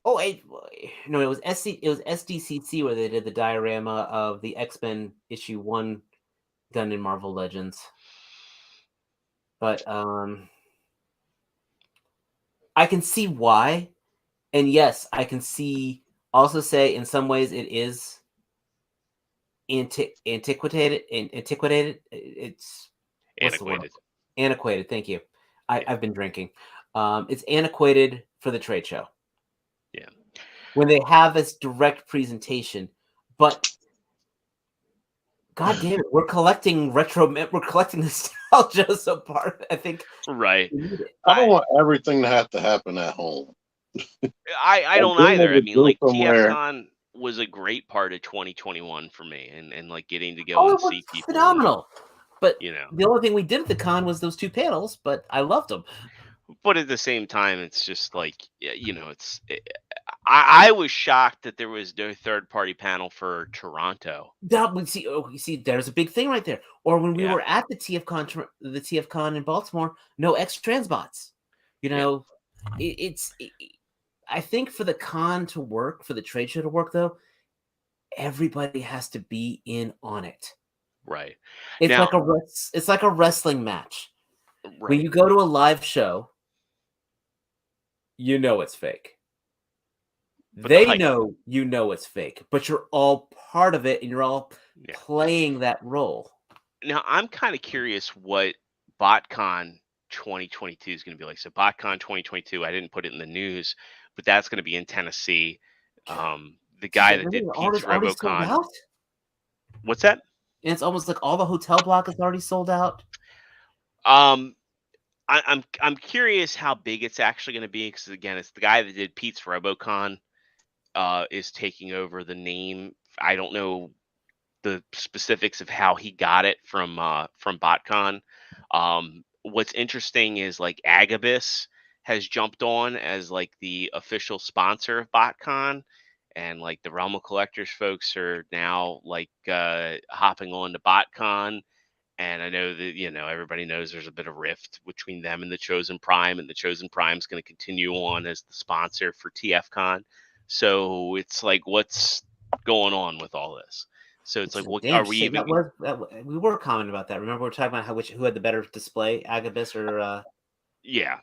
Oh, no, it was SDCC where they did the diorama of the X-Men issue 1 done in Marvel Legends. But I can see why, and yes, I can also say in some ways it is antiquated. It's Antiquated. Antiquated. Thank you. I've been drinking. It's antiquated for the trade show. Yeah. When they have this direct presentation, but God damn it, we're collecting nostalgia. So I think right. I don't want everything to have to happen at home. I don't either. I mean, like TFCon was a great part of 2021 for me, and like getting to go and see people. Phenomenal. But you know, the only thing we did at the con was those 2 panels, but I loved them. But at the same time, it's just like, you know, I was shocked that there was no third-party panel for Toronto. You see, there's a big thing right there. Or when we were at the TFCon in Baltimore, no X-Transbots. You know, I think for the con to work, for the trade show to work, though, everybody has to be in on it. Right. It's like a wrestling match. Right. When you go to a live show, you know it's fake. But they know you know it's fake, but you're all part of it and you're all playing that role. Now, I'm kind of curious what BotCon 2022 is going to be like. So BotCon 2022, I didn't put it in the news, but that's going to be in Tennessee. The guy that did Pete's RoboCon. What's that? And it's almost like all the hotel block is already sold out. I'm curious how big it's actually going to be, because again, it's the guy that did Pete's RoboCon is taking over the name. I don't know the specifics of how he got it from BotCon. What's interesting is like Agabus has jumped on as like the official sponsor of BotCon, and like the Realm of Collectors folks are now like hopping on to BotCon. And I know that, you know, everybody knows there's a bit of rift between them and the Chosen Prime, and the Chosen Prime is going to continue on as the sponsor for TFCon. So it's like, what's going on with all this? So it's like, what are we even? We were commenting about that. Remember, we were talking about who had the better display, Agabus or? Yeah,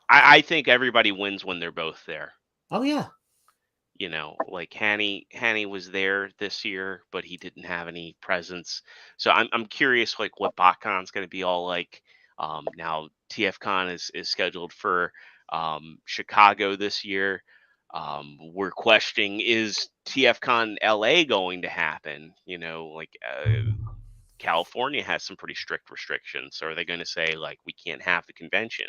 I think everybody wins when they're both there. Oh yeah. You know, like Hanny was there this year, but he didn't have any presence. So I'm curious, like, what BotCon's going to be all like. Now TFCon is scheduled for Chicago this year. We're questioning, is TFCon LA going to happen? You know, like California has some pretty strict restrictions. So are they going to say like we can't have the convention?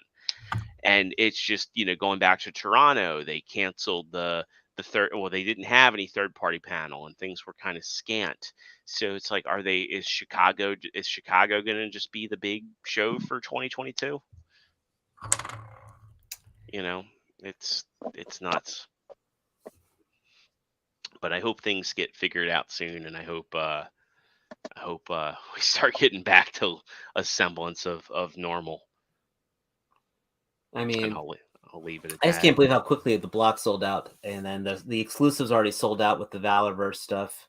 And it's just, going back to Toronto, they canceled the third. Well, they didn't have any third party panel, and things were kind of scant. So it's like, is Chicago going to just be the big show for 2022? It's nuts. But I hope things get figured out soon, and I hope we start getting back to a semblance of normal. I And mean, I'll leave it at I just that. can't believe how quickly the block sold out, and then the exclusives already sold out with the Valorverse stuff.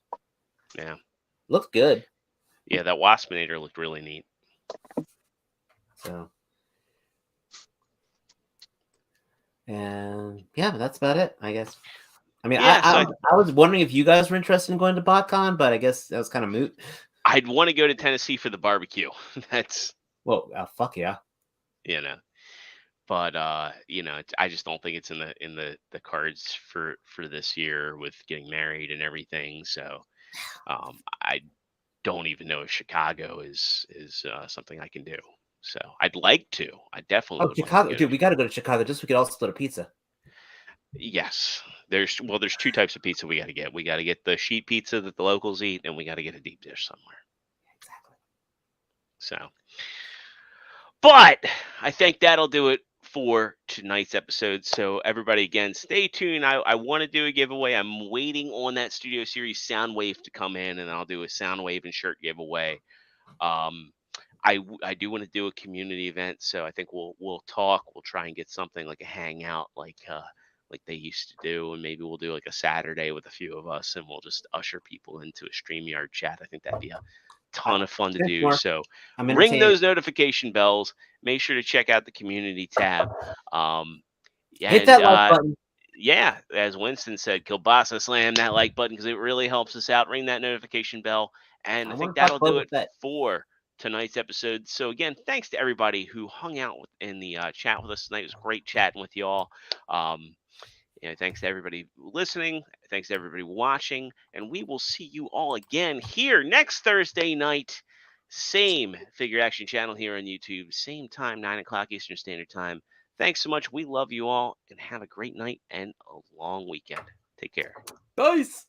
Yeah, looked good. Yeah, that Waspinator looked really neat. So, and yeah, but that's about it, I guess. I mean, Yeah, I was wondering if you guys were interested in going to BotCon, but I guess that was kind of moot. I'd want to go to Tennessee for the barbecue. That's fuck yeah. But I just don't think it's in the cards for this year with getting married and everything. So I don't even know if Chicago is something I can do. So I'd like to. I definitely would Chicago, like to dude, we got to go to Chicago just so we could all split a pizza. Yes. There's two types of pizza we got to get. We got to get the sheet pizza that the locals eat, and we got to get a deep dish somewhere. Exactly. So, but I think that'll do it for tonight's episode. So everybody, again, stay tuned. I want to do a giveaway. I'm waiting on that Studio Series Soundwave to come in, and I'll do a Soundwave and shirt giveaway. I do want to do a community event, so I think we'll talk. We'll try and get something like a hangout, like they used to do, and maybe we'll do like a Saturday with a few of us, and we'll just usher people into a StreamYard chat. I think that'd be a ton of fun to do. So ring those notification bells. Make sure to check out the community tab. Hit that like button. Yeah, as Winston said, kielbasa slam that like button because it really helps us out. Ring that notification bell, and I think that'll do it for tonight's episode. So again, thanks to everybody who hung out in the chat with us tonight. It was great chatting with y'all. Thanks to everybody listening. Thanks to everybody watching. And we will see you all again here next Thursday night. Same Figure Action channel here on YouTube. Same time, 9 o'clock Eastern Standard Time. Thanks so much. We love you all. And have a great night and a long weekend. Take care. Nice.